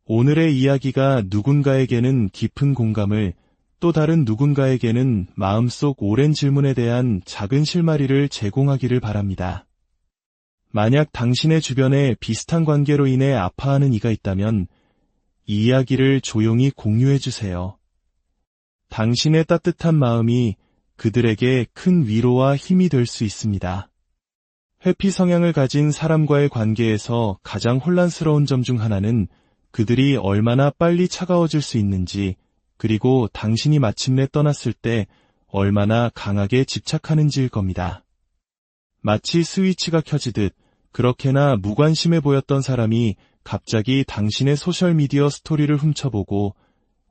오늘의 이야기가 누군가에게는 깊은 공감을, 또 다른 누군가에게는 마음속 오랜 질문에 대한 작은 실마리를 제공하기를 바랍니다. 만약 당신의 주변에 비슷한 관계로 인해 아파하는 이가 있다면 이 이야기를 조용히 공유해 주세요. 당신의 따뜻한 마음이 그들에게 큰 위로와 힘이 될 수 있습니다. 회피 성향을 가진 사람과의 관계에서 가장 혼란스러운 점 중 하나는 그들이 얼마나 빨리 차가워질 수 있는지, 그리고 당신이 마침내 떠났을 때 얼마나 강하게 집착하는지일 겁니다. 마치 스위치가 켜지듯 그렇게나 무관심해 보였던 사람이 갑자기 당신의 소셜미디어 스토리를 훔쳐보고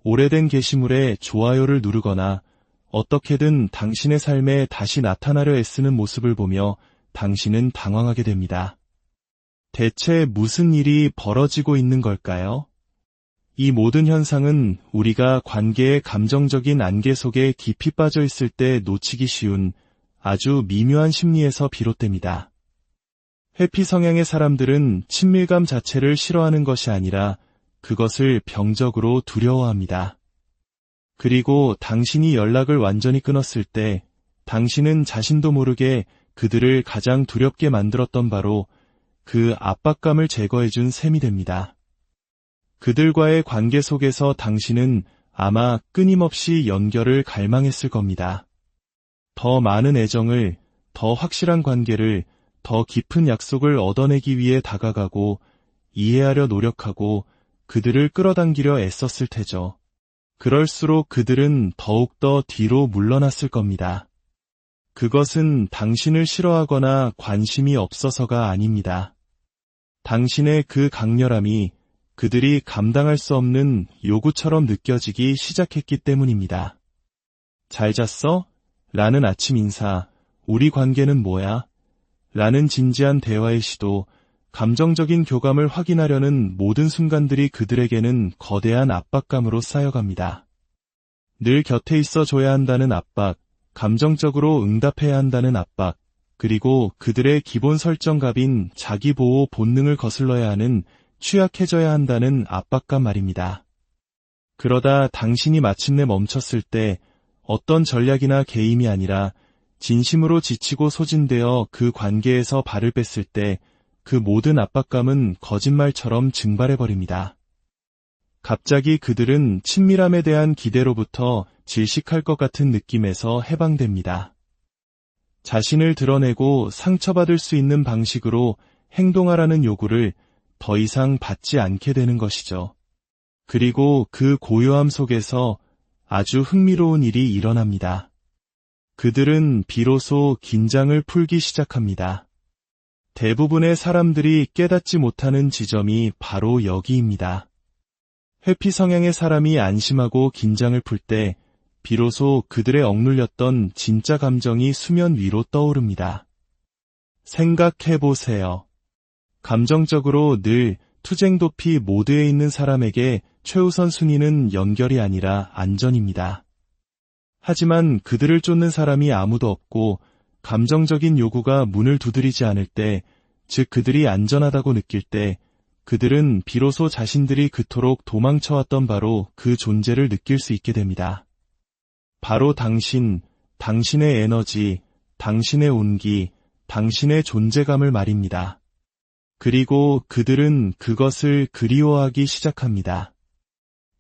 오래된 게시물에 좋아요를 누르거나 어떻게든 당신의 삶에 다시 나타나려 애쓰는 모습을 보며 당신은 당황하게 됩니다. 대체 무슨 일이 벌어지고 있는 걸까요? 이 모든 현상은 우리가 관계의 감정적인 안개 속에 깊이 빠져 있을 때 놓치기 쉬운 아주 미묘한 심리에서 비롯됩니다. 회피 성향의 사람들은 친밀감 자체를 싫어하는 것이 아니라 그것을 병적으로 두려워합니다. 그리고 당신이 연락을 완전히 끊었을 때 당신은 자신도 모르게 그들을 가장 두렵게 만들었던 바로 그 압박감을 제거해준 셈이 됩니다. 그들과의 관계 속에서 당신은 아마 끊임없이 연결을 갈망했을 겁니다. 더 많은 애정을, 더 확실한 관계를, 더 깊은 약속을 얻어내기 위해 다가가고 이해하려 노력하고 그들을 끌어당기려 애썼을 테죠. 그럴수록 그들은 더욱더 뒤로 물러났을 겁니다. 그것은 당신을 싫어하거나 관심이 없어서가 아닙니다. 당신의 그 강렬함이 그들이 감당할 수 없는 요구처럼 느껴지기 시작했기 때문입니다. 잘 잤어? 라는 아침 인사, 우리 관계는 뭐야? 라는 진지한 대화의 시도, 감정적인 교감을 확인하려는 모든 순간들이 그들에게는 거대한 압박감으로 쌓여갑니다. 늘 곁에 있어 줘야 한다는 압박, 감정적으로 응답해야 한다는 압박, 그리고 그들의 기본 설정갑인 자기보호 본능을 거슬러야 하는 취약해져야 한다는 압박감 말입니다. 그러다 당신이 마침내 멈췄을 때 어떤 전략이나 게임이 아니라 진심으로 지치고 소진되어 그 관계에서 발을 뺐을 때 그 모든 압박감은 거짓말처럼 증발해버립니다. 갑자기 그들은 친밀함에 대한 기대로부터 질식할 것 같은 느낌에서 해방됩니다. 자신을 드러내고 상처받을 수 있는 방식으로 행동하라는 요구를 더 이상 받지 않게 되는 것이죠. 그리고 그 고요함 속에서 아주 흥미로운 일이 일어납니다. 그들은 비로소 긴장을 풀기 시작합니다. 대부분의 사람들이 깨닫지 못하는 지점이 바로 여기입니다. 회피 성향의 사람이 안심하고 긴장을 풀 때 비로소 그들의 억눌렸던 진짜 감정이 수면 위로 떠오릅니다. 생각해보세요. 감정적으로 늘 투쟁도피 모드에 있는 사람에게 최우선 순위는 연결이 아니라 안전입니다. 하지만 그들을 쫓는 사람이 아무도 없고 감정적인 요구가 문을 두드리지 않을 때, 즉 그들이 안전하다고 느낄 때 그들은 비로소 자신들이 그토록 도망쳐왔던 바로 그 존재를 느낄 수 있게 됩니다. 바로 당신, 당신의 에너지, 당신의 온기, 당신의 존재감을 말입니다. 그리고 그들은 그것을 그리워하기 시작합니다.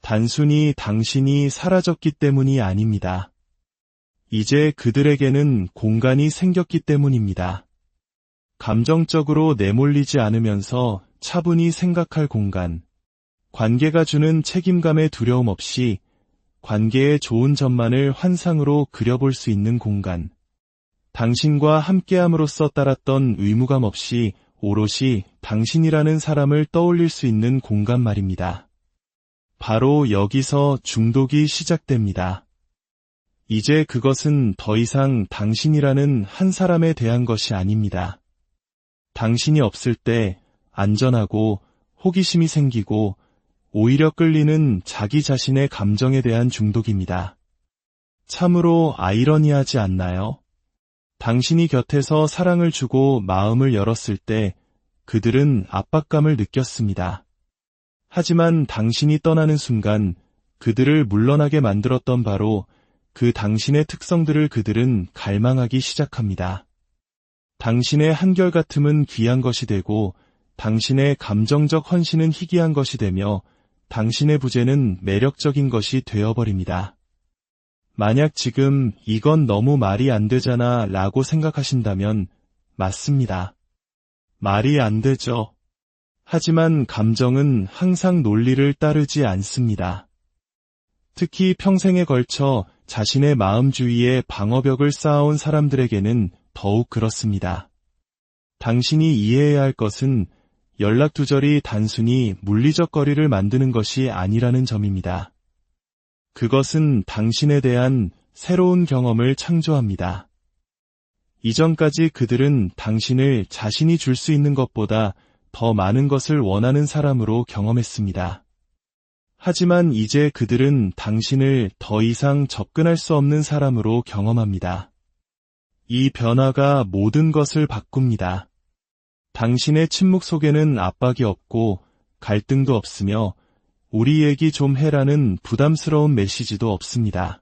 단순히 당신이 사라졌기 때문이 아닙니다. 이제 그들에게는 공간이 생겼기 때문입니다. 감정적으로 내몰리지 않으면서 차분히 생각할 공간, 관계가 주는 책임감의 두려움 없이 관계의 좋은 점만을 환상으로 그려볼 수 있는 공간, 당신과 함께함으로써 따랐던 의무감 없이 오롯이 당신이라는 사람을 떠올릴 수 있는 공간 말입니다. 바로 여기서 중독이 시작됩니다. 이제 그것은 더 이상 당신이라는 한 사람에 대한 것이 아닙니다. 당신이 없을 때 안전하고 호기심이 생기고 오히려 끌리는 자기 자신의 감정에 대한 중독입니다. 참으로 아이러니하지 않나요? 당신이 곁에서 사랑을 주고 마음을 열었을 때 그들은 압박감을 느꼈습니다. 하지만 당신이 떠나는 순간 그들을 물러나게 만들었던 바로 그 당신의 특성들을 그들은 갈망하기 시작합니다. 당신의 한결같음은 귀한 것이 되고 당신의 감정적 헌신은 희귀한 것이 되며 당신의 부재는 매력적인 것이 되어버립니다. 만약 지금 이건 너무 말이 안 되잖아 라고 생각하신다면 맞습니다. 말이 안 되죠. 하지만 감정은 항상 논리를 따르지 않습니다. 특히 평생에 걸쳐 자신의 마음 주위에 방어벽을 쌓아온 사람들에게는 더욱 그렇습니다. 당신이 이해해야 할 것은 연락두절이 단순히 물리적 거리를 만드는 것이 아니라는 점입니다. 그것은 당신에 대한 새로운 경험을 창조합니다. 이전까지 그들은 당신을 자신이 줄 수 있는 것보다 더 많은 것을 원하는 사람으로 경험했습니다. 하지만 이제 그들은 당신을 더 이상 접근할 수 없는 사람으로 경험합니다. 이 변화가 모든 것을 바꿉니다. 당신의 침묵 속에는 압박이 없고 갈등도 없으며 우리 얘기 좀 해라는 부담스러운 메시지도 없습니다.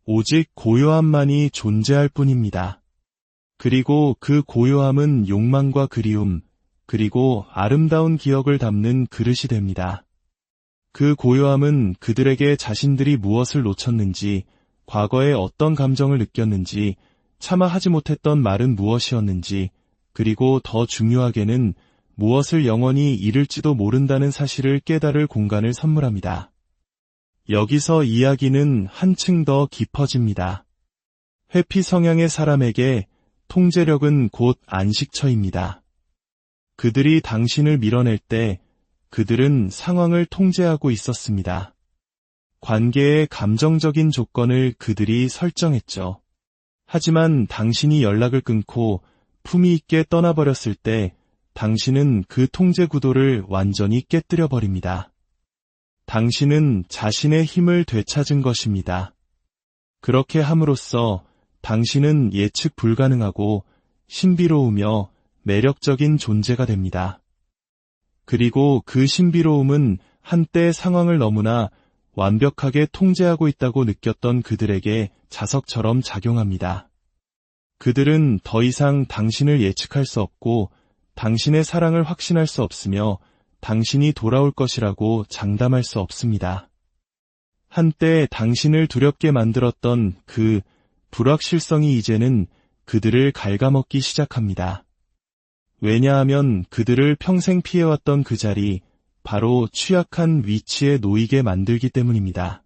오직 고요함만이 존재할 뿐입니다. 그리고 그 고요함은 욕망과 그리움, 그리고 아름다운 기억을 담는 그릇이 됩니다. 그 고요함은 그들에게 자신들이 무엇을 놓쳤는지, 과거에 어떤 감정을 느꼈는지, 차마 하지 못했던 말은 무엇이었는지, 그리고 더 중요하게는 무엇을 영원히 잃을지도 모른다는 사실을 깨달을 공간을 선물합니다. 여기서 이야기는 한층 더 깊어집니다. 회피 성향의 사람에게 통제력은 곧 안식처입니다. 그들이 당신을 밀어낼 때 그들은 상황을 통제하고 있었습니다. 관계의 감정적인 조건을 그들이 설정했죠. 하지만 당신이 연락을 끊고 품위 있게 떠나버렸을 때 당신은 그 통제 구도를 완전히 깨뜨려 버립니다. 당신은 자신의 힘을 되찾은 것입니다. 그렇게 함으로써 당신은 예측 불가능하고 신비로우며 매력적인 존재가 됩니다. 그리고 그 신비로움은 한때 상황을 너무나 완벽하게 통제하고 있다고 느꼈던 그들에게 자석처럼 작용합니다. 그들은 더 이상 당신을 예측할 수 없고 당신의 사랑을 확신할 수 없으며 당신이 돌아올 것이라고 장담할 수 없습니다. 한때 당신을 두렵게 만들었던 그 불확실성이 이제는 그들을 갉아먹기 시작합니다. 왜냐하면 그들을 평생 피해왔던 그 자리, 바로 취약한 위치에 놓이게 만들기 때문입니다.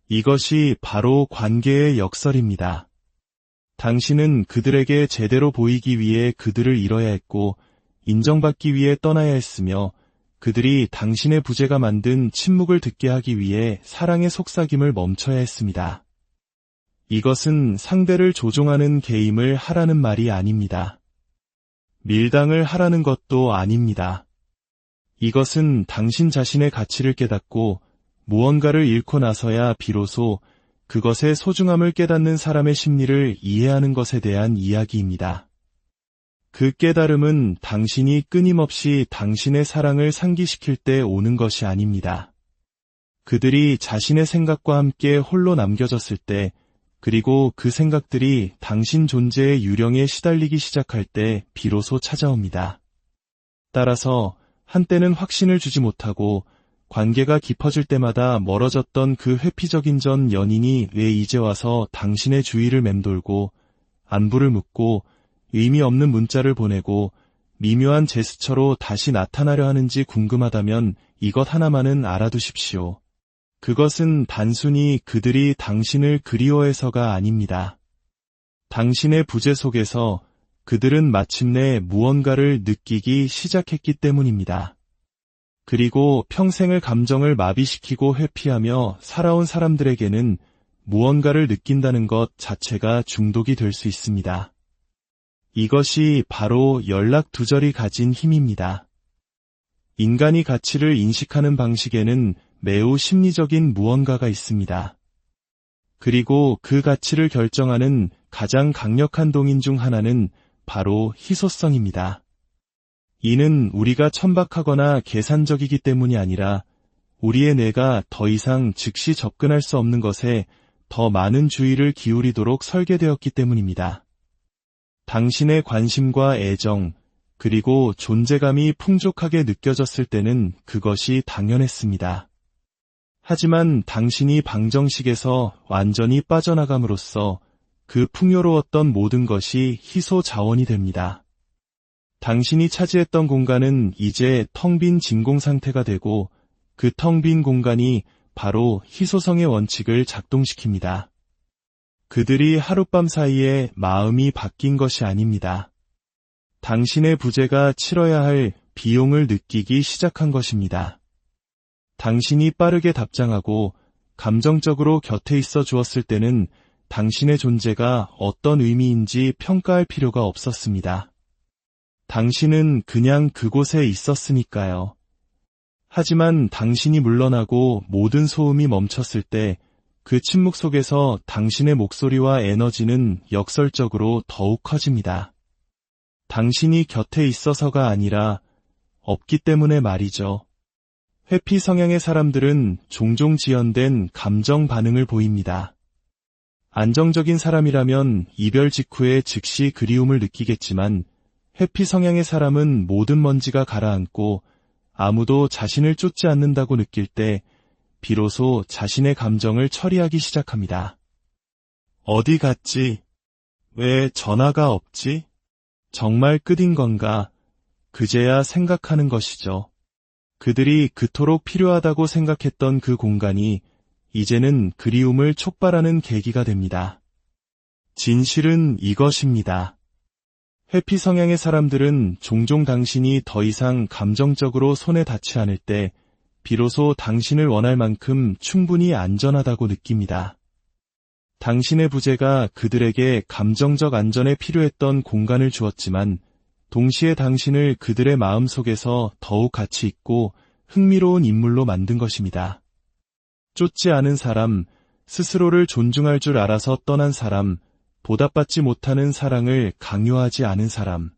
이것이 바로 관계의 역설입니다. 당신은 그들에게 제대로 보이기 위해 그들을 잃어야 했고 인정받기 위해 떠나야 했으며 그들이 당신의 부재가 만든 침묵을 듣게 하기 위해 사랑의 속삭임을 멈춰야 했습니다. 이것은 상대를 조종하는 게임을 하라는 말이 아닙니다. 밀당을 하라는 것도 아닙니다. 이것은 당신 자신의 가치를 깨닫고 무언가를 잃고 나서야 비로소 그것의 소중함을 깨닫는 사람의 심리를 이해하는 것에 대한 이야기입니다. 그 깨달음은 당신이 끊임없이 당신의 사랑을 상기시킬 때 오는 것이 아닙니다. 그들이 자신의 생각과 함께 홀로 남겨졌을 때, 그리고 그 생각들이 당신 존재의 유령에 시달리기 시작할 때 비로소 찾아옵니다. 따라서 한때는 확신을 주지 못하고 관계가 깊어질 때마다 멀어졌던 그 회피적인 전 연인이 왜 이제 와서 당신의 주위를 맴돌고 안부를 묻고 의미 없는 문자를 보내고 미묘한 제스처로 다시 나타나려 하는지 궁금하다면 이것 하나만은 알아두십시오. 그것은 단순히 그들이 당신을 그리워해서가 아닙니다. 당신의 부재 속에서 그들은 마침내 무언가를 느끼기 시작했기 때문입니다. 그리고 평생을 감정을 마비시키고 회피하며 살아온 사람들에게는 무언가를 느낀다는 것 자체가 중독이 될 수 있습니다. 이것이 바로 연락두절이 가진 힘입니다. 인간이 가치를 인식하는 방식에는 매우 심리적인 무언가가 있습니다. 그리고 그 가치를 결정하는 가장 강력한 동인 중 하나는 바로 희소성입니다. 이는 우리가 천박하거나 계산적이기 때문이 아니라 우리의 뇌가 더 이상 즉시 접근할 수 없는 것에 더 많은 주의를 기울이도록 설계되었기 때문입니다. 당신의 관심과 애정, 그리고 존재감이 풍족하게 느껴졌을 때는 그것이 당연했습니다. 하지만 당신이 방정식에서 완전히 빠져나감으로써 그 풍요로웠던 모든 것이 희소 자원이 됩니다. 당신이 차지했던 공간은 이제 텅 빈 진공 상태가 되고 그 텅 빈 공간이 바로 희소성의 원칙을 작동시킵니다. 그들이 하룻밤 사이에 마음이 바뀐 것이 아닙니다. 당신의 부재가 치러야 할 비용을 느끼기 시작한 것입니다. 당신이 빠르게 답장하고 감정적으로 곁에 있어 주었을 때는 당신의 존재가 어떤 의미인지 평가할 필요가 없었습니다. 당신은 그냥 그곳에 있었으니까요. 하지만 당신이 물러나고 모든 소음이 멈췄을 때 그 침묵 속에서 당신의 목소리와 에너지는 역설적으로 더욱 커집니다. 당신이 곁에 있어서가 아니라 없기 때문에 말이죠. 회피 성향의 사람들은 종종 지연된 감정 반응을 보입니다. 안정적인 사람이라면 이별 직후에 즉시 그리움을 느끼겠지만 회피 성향의 사람은 모든 먼지가 가라앉고 아무도 자신을 쫓지 않는다고 느낄 때 비로소 자신의 감정을 처리하기 시작합니다. 어디 갔지? 왜 전화가 없지? 정말 끝인 건가? 그제야 생각하는 것이죠. 그들이 그토록 필요하다고 생각했던 그 공간이 이제는 그리움을 촉발하는 계기가 됩니다. 진실은 이것입니다. 회피 성향의 사람들은 종종 당신이 더 이상 감정적으로 손에 닿지 않을 때 비로소 당신을 원할 만큼 충분히 안전하다고 느낍니다. 당신의 부재가 그들에게 감정적 안전에 필요했던 공간을 주었지만 동시에 당신을 그들의 마음속에서 더욱 가치 있고 흥미로운 인물로 만든 것입니다. 쫓지 않은 사람, 스스로를 존중할 줄 알아서 떠난 사람, 보답받지 못하는 사랑을 강요하지 않은 사람.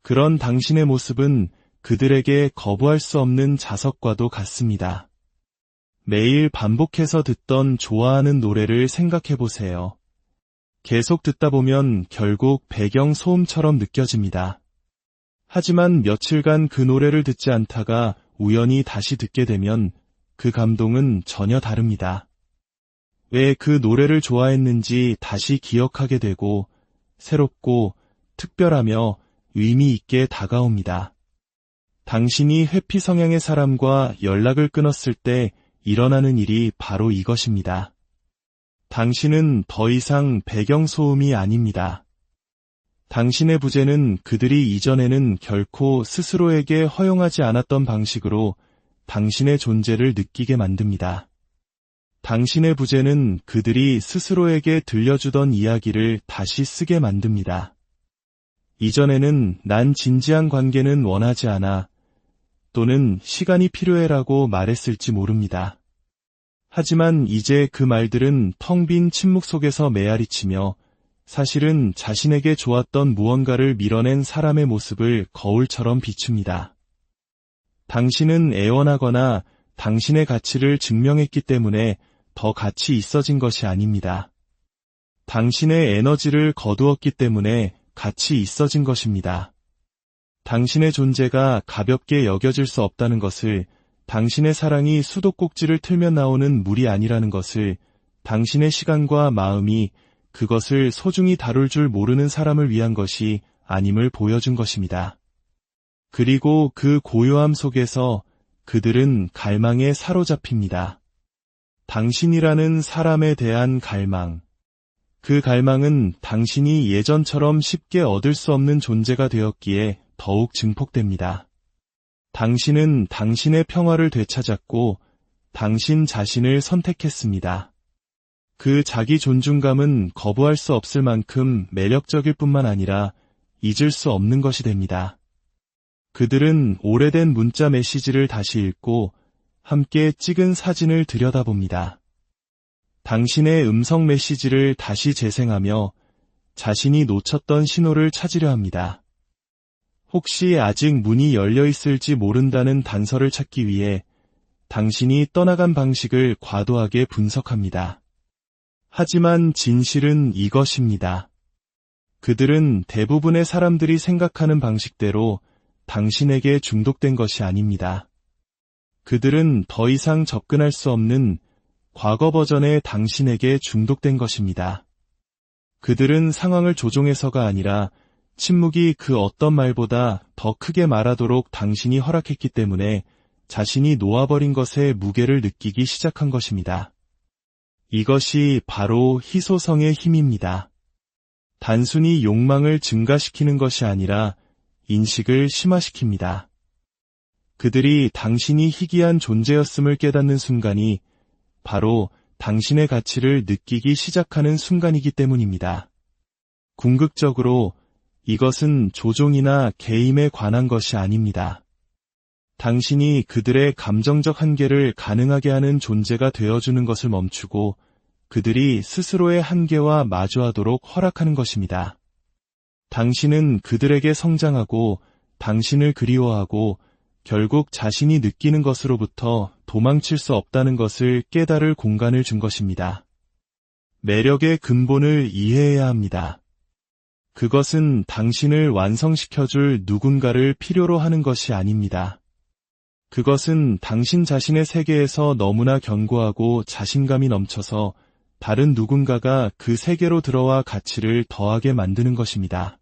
그런 당신의 모습은 그들에게 거부할 수 없는 자석과도 같습니다. 매일 반복해서 듣던 좋아하는 노래를 생각해보세요. 계속 듣다 보면 결국 배경 소음처럼 느껴집니다. 하지만 며칠간 그 노래를 듣지 않다가 우연히 다시 듣게 되면 그 감동은 전혀 다릅니다. 왜 그 노래를 좋아했는지 다시 기억하게 되고 새롭고 특별하며 의미 있게 다가옵니다. 당신이 회피 성향의 사람과 연락을 끊었을 때 일어나는 일이 바로 이것입니다. 당신은 더 이상 배경소음이 아닙니다. 당신의 부재는 그들이 이전에는 결코 스스로에게 허용하지 않았던 방식으로 당신의 존재를 느끼게 만듭니다. 당신의 부재는 그들이 스스로에게 들려주던 이야기를 다시 쓰게 만듭니다. 이전에는 난 진지한 관계는 원하지 않아 또는 시간이 필요해라고 말했을지 모릅니다. 하지만 이제 그 말들은 텅 빈 침묵 속에서 메아리치며 사실은 자신에게 좋았던 무언가를 밀어낸 사람의 모습을 거울처럼 비춥니다. 당신은 애원하거나 당신의 가치를 증명했기 때문에 더 가치 있어진 것이 아닙니다. 당신의 에너지를 거두었기 때문에 가치 있어진 것입니다. 당신의 존재가 가볍게 여겨질 수 없다는 것을, 당신의 사랑이 수도꼭지를 틀면 나오는 물이 아니라는 것을, 당신의 시간과 마음이 그것을 소중히 다룰 줄 모르는 사람을 위한 것이 아님을 보여준 것입니다. 그리고 그 고요함 속에서 그들은 갈망에 사로잡힙니다. 당신이라는 사람에 대한 갈망. 그 갈망은 당신이 예전처럼 쉽게 얻을 수 없는 존재가 되었기에 더욱 증폭됩니다. 당신은 당신의 평화를 되찾았고 당신 자신을 선택했습니다. 그 자기 존중감은 거부할 수 없을 만큼 매력적일 뿐만 아니라 잊을 수 없는 것이 됩니다. 그들은 오래된 문자 메시지를 다시 읽고 함께 찍은 사진을 들여다봅니다. 당신의 음성 메시지를 다시 재생하며 자신이 놓쳤던 신호를 찾으려 합니다. 혹시 아직 문이 열려 있을지 모른다는 단서를 찾기 위해 당신이 떠나간 방식을 과도하게 분석합니다. 하지만 진실은 이것입니다. 그들은 대부분의 사람들이 생각하는 방식대로 당신에게 중독된 것이 아닙니다. 그들은 더 이상 접근할 수 없는 과거 버전의 당신에게 중독된 것입니다. 그들은 상황을 조종해서가 아니라 침묵이 그 어떤 말보다 더 크게 말하도록 당신이 허락했기 때문에 자신이 놓아버린 것의 무게를 느끼기 시작한 것입니다. 이것이 바로 희소성의 힘입니다. 단순히 욕망을 증가시키는 것이 아니라 인식을 심화시킵니다. 그들이 당신이 희귀한 존재였음을 깨닫는 순간이 바로 당신의 가치를 느끼기 시작하는 순간이기 때문입니다. 궁극적으로 이것은 조종이나 개임에 관한 것이 아닙니다. 당신이 그들의 감정적 한계를 가능하게 하는 존재가 되어주는 것을 멈추고 그들이 스스로의 한계와 마주하도록 허락하는 것입니다. 당신은 그들에게 성장하고 당신을 그리워하고 결국 자신이 느끼는 것으로부터 도망칠 수 없다는 것을 깨달을 공간을 준 것입니다. 매력의 근본을 이해해야 합니다. 그것은 당신을 완성시켜줄 누군가를 필요로 하는 것이 아닙니다. 그것은 당신 자신의 세계에서 너무나 견고하고 자신감이 넘쳐서 다른 누군가가 그 세계로 들어와 가치를 더하게 만드는 것입니다.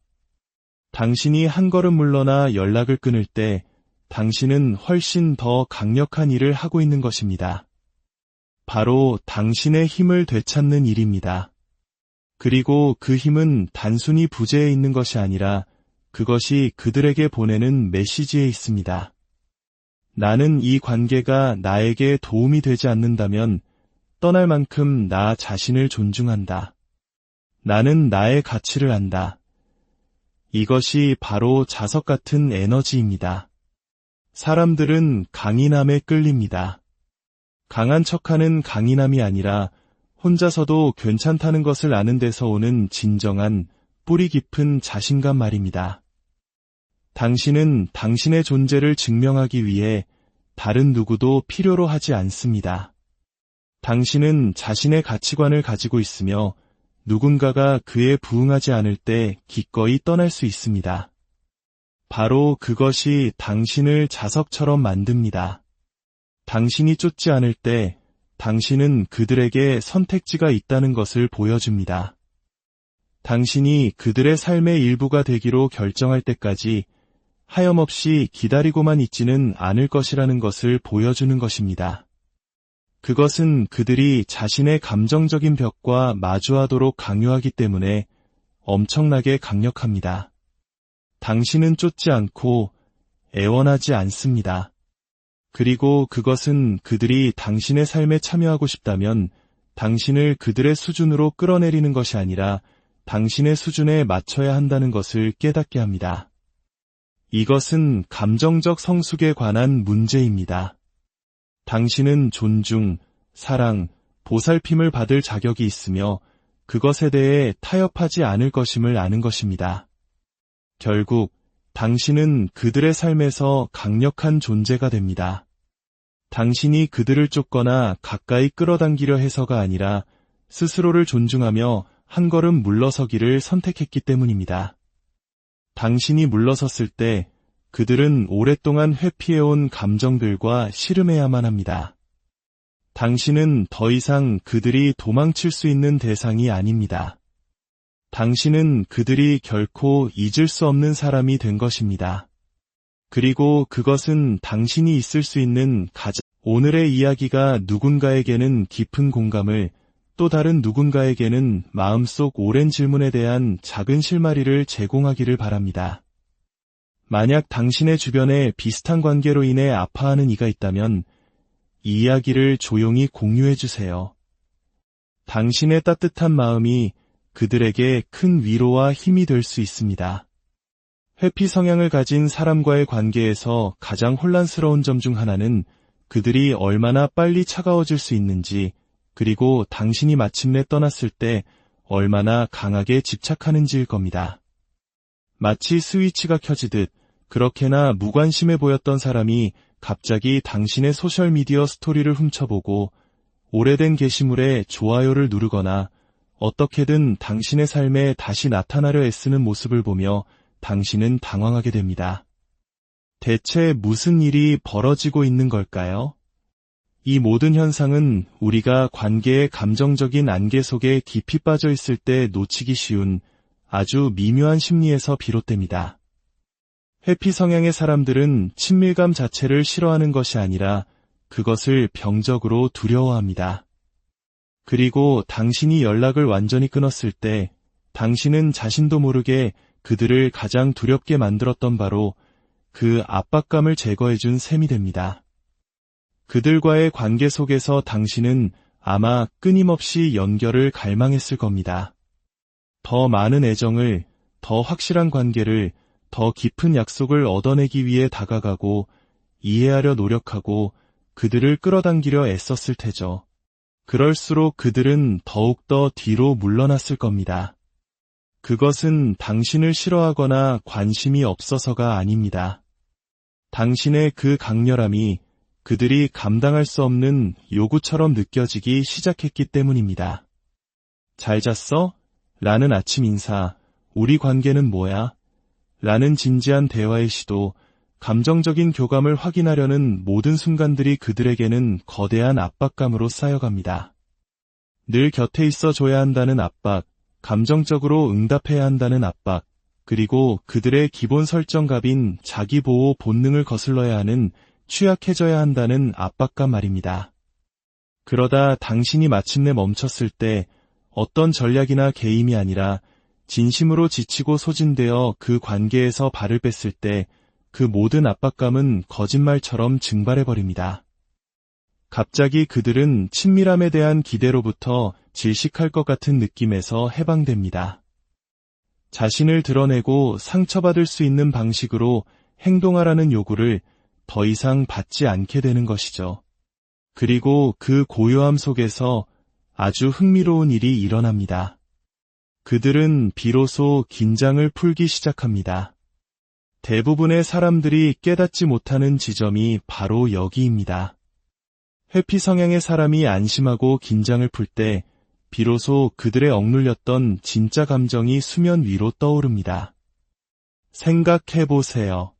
당신이 한 걸음 물러나 연락을 끊을 때 당신은 훨씬 더 강력한 일을 하고 있는 것입니다. 바로 당신의 힘을 되찾는 일입니다. 그리고 그 힘은 단순히 부재에 있는 것이 아니라 그것이 그들에게 보내는 메시지에 있습니다. 나는 이 관계가 나에게 도움이 되지 않는다면 떠날 만큼 나 자신을 존중한다. 나는 나의 가치를 안다. 이것이 바로 자석 같은 에너지입니다. 사람들은 강인함에 끌립니다. 강한 척하는 강인함이 아니라 혼자서도 괜찮다는 것을 아는 데서 오는 진정한 뿌리 깊은 자신감 말입니다. 당신은 당신의 존재를 증명하기 위해 다른 누구도 필요로 하지 않습니다. 당신은 자신의 가치관을 가지고 있으며 누군가가 그에 부응하지 않을 때 기꺼이 떠날 수 있습니다. 바로 그것이 당신을 자석처럼 만듭니다. 당신이 쫓지 않을 때 당신은 그들에게 선택지가 있다는 것을 보여줍니다. 당신이 그들의 삶의 일부가 되기로 결정할 때까지 하염없이 기다리고만 있지는 않을 것이라는 것을 보여주는 것입니다. 그것은 그들이 자신의 감정적인 벽과 마주하도록 강요하기 때문에 엄청나게 강력합니다. 당신은 쫓지 않고 애원하지 않습니다. 그리고 그것은 그들이 당신의 삶에 참여하고 싶다면 당신을 그들의 수준으로 끌어내리는 것이 아니라 당신의 수준에 맞춰야 한다는 것을 깨닫게 합니다. 이것은 감정적 성숙에 관한 문제입니다. 당신은 존중, 사랑, 보살핌을 받을 자격이 있으며 그것에 대해 타협하지 않을 것임을 아는 것입니다. 결국 당신은 그들의 삶에서 강력한 존재가 됩니다. 당신이 그들을 쫓거나 가까이 끌어당기려 해서가 아니라 스스로를 존중하며 한 걸음 물러서기를 선택했기 때문입니다. 당신이 물러섰을 때 그들은 오랫동안 회피해온 감정들과 씨름해야만 합니다. 당신은 더 이상 그들이 도망칠 수 있는 대상이 아닙니다. 당신은 그들이 결코 잊을 수 없는 사람이 된 것입니다. 그리고 그것은 당신이 있을 수 있는 오늘의 이야기가 누군가에게는 깊은 공감을, 또 다른 누군가에게는 마음속 오랜 질문에 대한 작은 실마리를 제공하기를 바랍니다. 만약 당신의 주변에 비슷한 관계로 인해 아파하는 이가 있다면 이 이야기를 조용히 공유해 주세요. 당신의 따뜻한 마음이 그들에게 큰 위로와 힘이 될 수 있습니다. 회피 성향을 가진 사람과의 관계에서 가장 혼란스러운 점 중 하나는 그들이 얼마나 빨리 차가워질 수 있는지, 그리고 당신이 마침내 떠났을 때 얼마나 강하게 집착하는지일 겁니다. 마치 스위치가 켜지듯 그렇게나 무관심해 보였던 사람이 갑자기 당신의 소셜미디어 스토리를 훔쳐보고 오래된 게시물에 좋아요를 누르거나 어떻게든 당신의 삶에 다시 나타나려 애쓰는 모습을 보며 당신은 당황하게 됩니다. 대체 무슨 일이 벌어지고 있는 걸까요? 이 모든 현상은 우리가 관계의 감정적인 안개 속에 깊이 빠져 있을 때 놓치기 쉬운 아주 미묘한 심리에서 비롯됩니다. 회피 성향의 사람들은 친밀감 자체를 싫어하는 것이 아니라 그것을 병적으로 두려워합니다. 그리고 당신이 연락을 완전히 끊었을 때 당신은 자신도 모르게 그들을 가장 두렵게 만들었던 바로 그 압박감을 제거해준 셈이 됩니다. 그들과의 관계 속에서 당신은 아마 끊임없이 연결을 갈망했을 겁니다. 더 많은 애정을, 더 확실한 관계를, 더 깊은 약속을 얻어내기 위해 다가가고 이해하려 노력하고 그들을 끌어당기려 애썼을 테죠. 그럴수록 그들은 더욱더 뒤로 물러났을 겁니다. 그것은 당신을 싫어하거나 관심이 없어서가 아닙니다. 당신의 그 강렬함이 그들이 감당할 수 없는 요구처럼 느껴지기 시작했기 때문입니다. 잘 잤어? 라는 아침 인사, 우리 관계는 뭐야? 라는 진지한 대화의 시도, 감정적인 교감을 확인하려는 모든 순간들이 그들에게는 거대한 압박감으로 쌓여갑니다. 늘 곁에 있어 줘야 한다는 압박, 감정적으로 응답해야 한다는 압박, 그리고 그들의 기본 설정갑인 자기보호 본능을 거슬러야 하는 취약해져야 한다는 압박감 말입니다. 그러다 당신이 마침내 멈췄을 때 어떤 전략이나 게임이 아니라 진심으로 지치고 소진되어 그 관계에서 발을 뺐을 때 그 모든 압박감은 거짓말처럼 증발해버립니다. 갑자기 그들은 친밀함에 대한 기대로부터 질식할 것 같은 느낌에서 해방됩니다. 자신을 드러내고 상처받을 수 있는 방식으로 행동하라는 요구를 더 이상 받지 않게 되는 것이죠. 그리고 그 고요함 속에서 아주 흥미로운 일이 일어납니다. 그들은 비로소 긴장을 풀기 시작합니다. 대부분의 사람들이 깨닫지 못하는 지점이 바로 여기입니다. 회피 성향의 사람이 안심하고 긴장을 풀 때 비로소 그들의 억눌렸던 진짜 감정이 수면 위로 떠오릅니다. 생각해보세요.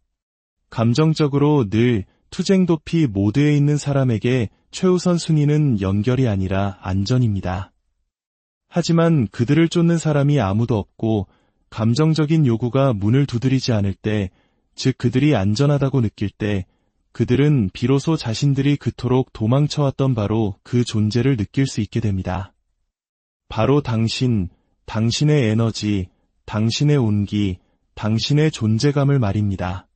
감정적으로 늘 투쟁도피 모드에 있는 사람에게 최우선 순위는 연결이 아니라 안전입니다. 하지만 그들을 쫓는 사람이 아무도 없고 감정적인 요구가 문을 두드리지 않을 때, 즉 그들이 안전하다고 느낄 때 그들은 비로소 자신들이 그토록 도망쳐왔던 바로 그 존재를 느낄 수 있게 됩니다. 바로 당신, 당신의 에너지, 당신의 온기, 당신의 존재감을 말입니다.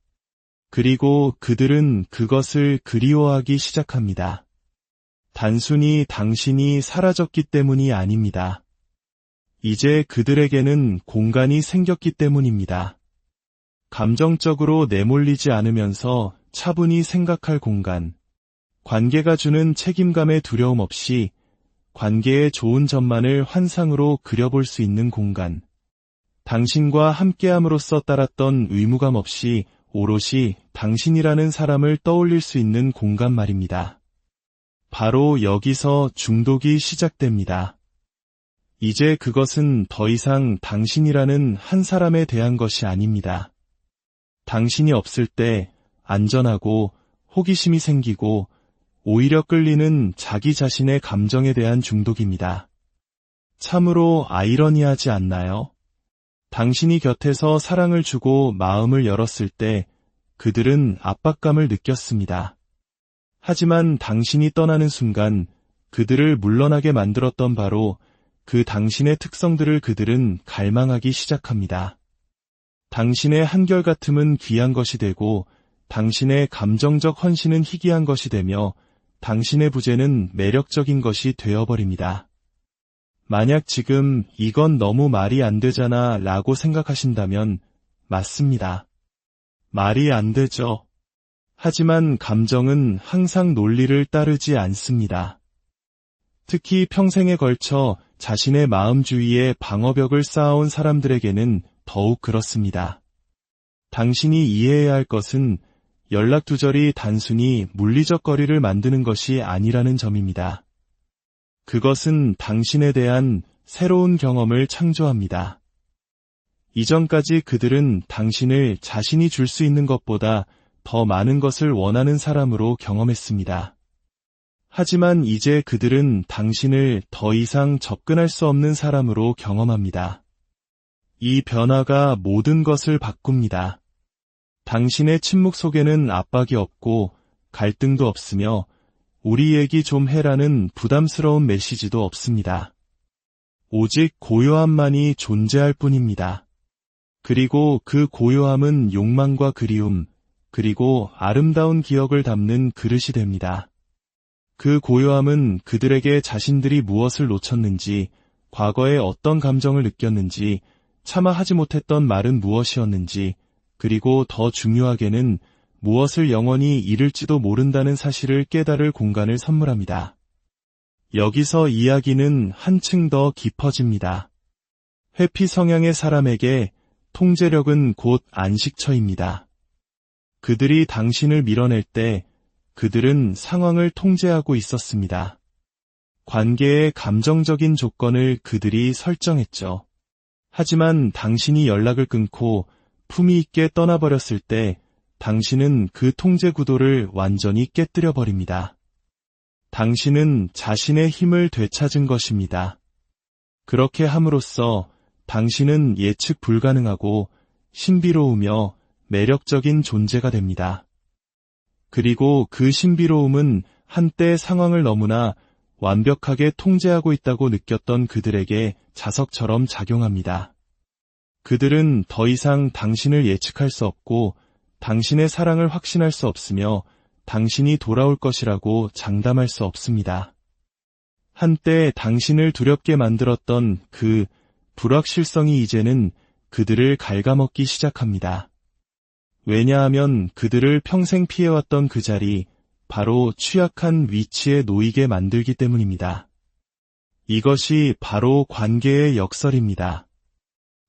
그리고 그들은 그것을 그리워하기 시작합니다. 단순히 당신이 사라졌기 때문이 아닙니다. 이제 그들에게는 공간이 생겼기 때문입니다. 감정적으로 내몰리지 않으면서 차분히 생각할 공간, 관계가 주는 책임감의 두려움 없이 관계의 좋은 점만을 환상으로 그려볼 수 있는 공간, 당신과 함께함으로써 따랐던 의무감 없이 오롯이 당신이라는 사람을 떠올릴 수 있는 공간 말입니다. 바로 여기서 중독이 시작됩니다. 이제 그것은 더 이상 당신이라는 한 사람에 대한 것이 아닙니다. 당신이 없을 때 안전하고 호기심이 생기고 오히려 끌리는 자기 자신의 감정에 대한 중독입니다. 참으로 아이러니하지 않나요? 당신이 곁에서 사랑을 주고 마음을 열었을 때 그들은 압박감을 느꼈습니다. 하지만 당신이 떠나는 순간 그들을 물러나게 만들었던 바로 그 당신의 특성들을 그들은 갈망하기 시작합니다. 당신의 한결같음은 귀한 것이 되고 당신의 감정적 헌신은 희귀한 것이 되며 당신의 부재는 매력적인 것이 되어버립니다. 만약 지금 이건 너무 말이 안 되잖아 라고 생각하신다면 맞습니다. 말이 안 되죠. 하지만 감정은 항상 논리를 따르지 않습니다. 특히 평생에 걸쳐 자신의 마음 주위에 방어벽을 쌓아온 사람들에게는 더욱 그렇습니다. 당신이 이해해야 할 것은 연락두절이 단순히 물리적 거리를 만드는 것이 아니라는 점입니다. 그것은 당신에 대한 새로운 경험을 창조합니다. 이전까지 그들은 당신을 자신이 줄 수 있는 것보다 더 많은 것을 원하는 사람으로 경험했습니다. 하지만 이제 그들은 당신을 더 이상 접근할 수 없는 사람으로 경험합니다. 이 변화가 모든 것을 바꿉니다. 당신의 침묵 속에는 압박이 없고 갈등도 없으며 우리 얘기 좀 해라는 부담스러운 메시지도 없습니다. 오직 고요함만이 존재할 뿐입니다. 그리고 그 고요함은 욕망과 그리움, 그리고 아름다운 기억을 담는 그릇이 됩니다. 그 고요함은 그들에게 자신들이 무엇을 놓쳤는지, 과거에 어떤 감정을 느꼈는지, 차마 하지 못했던 말은 무엇이었는지, 그리고 더 중요하게는 무엇을 영원히 잃을지도 모른다는 사실을 깨달을 공간을 선물합니다. 여기서 이야기는 한층 더 깊어집니다. 회피 성향의 사람에게 통제력은 곧 안식처입니다. 그들이 당신을 밀어낼 때 그들은 상황을 통제하고 있었습니다. 관계의 감정적인 조건을 그들이 설정했죠. 하지만 당신이 연락을 끊고 품위 있게 떠나버렸을 때 당신은 그 통제 구도를 완전히 깨뜨려 버립니다. 당신은 자신의 힘을 되찾은 것입니다. 그렇게 함으로써 당신은 예측 불가능하고 신비로우며 매력적인 존재가 됩니다. 그리고 그 신비로움은 한때 상황을 너무나 완벽하게 통제하고 있다고 느꼈던 그들에게 자석처럼 작용합니다. 그들은 더 이상 당신을 예측할 수 없고 당신의 사랑을 확신할 수 없으며 당신이 돌아올 것이라고 장담할 수 없습니다. 한때 당신을 두렵게 만들었던 그 불확실성이 이제는 그들을 갉아먹기 시작합니다. 왜냐하면 그들을 평생 피해왔던 그 자리, 바로 취약한 위치에 놓이게 만들기 때문입니다. 이것이 바로 관계의 역설입니다.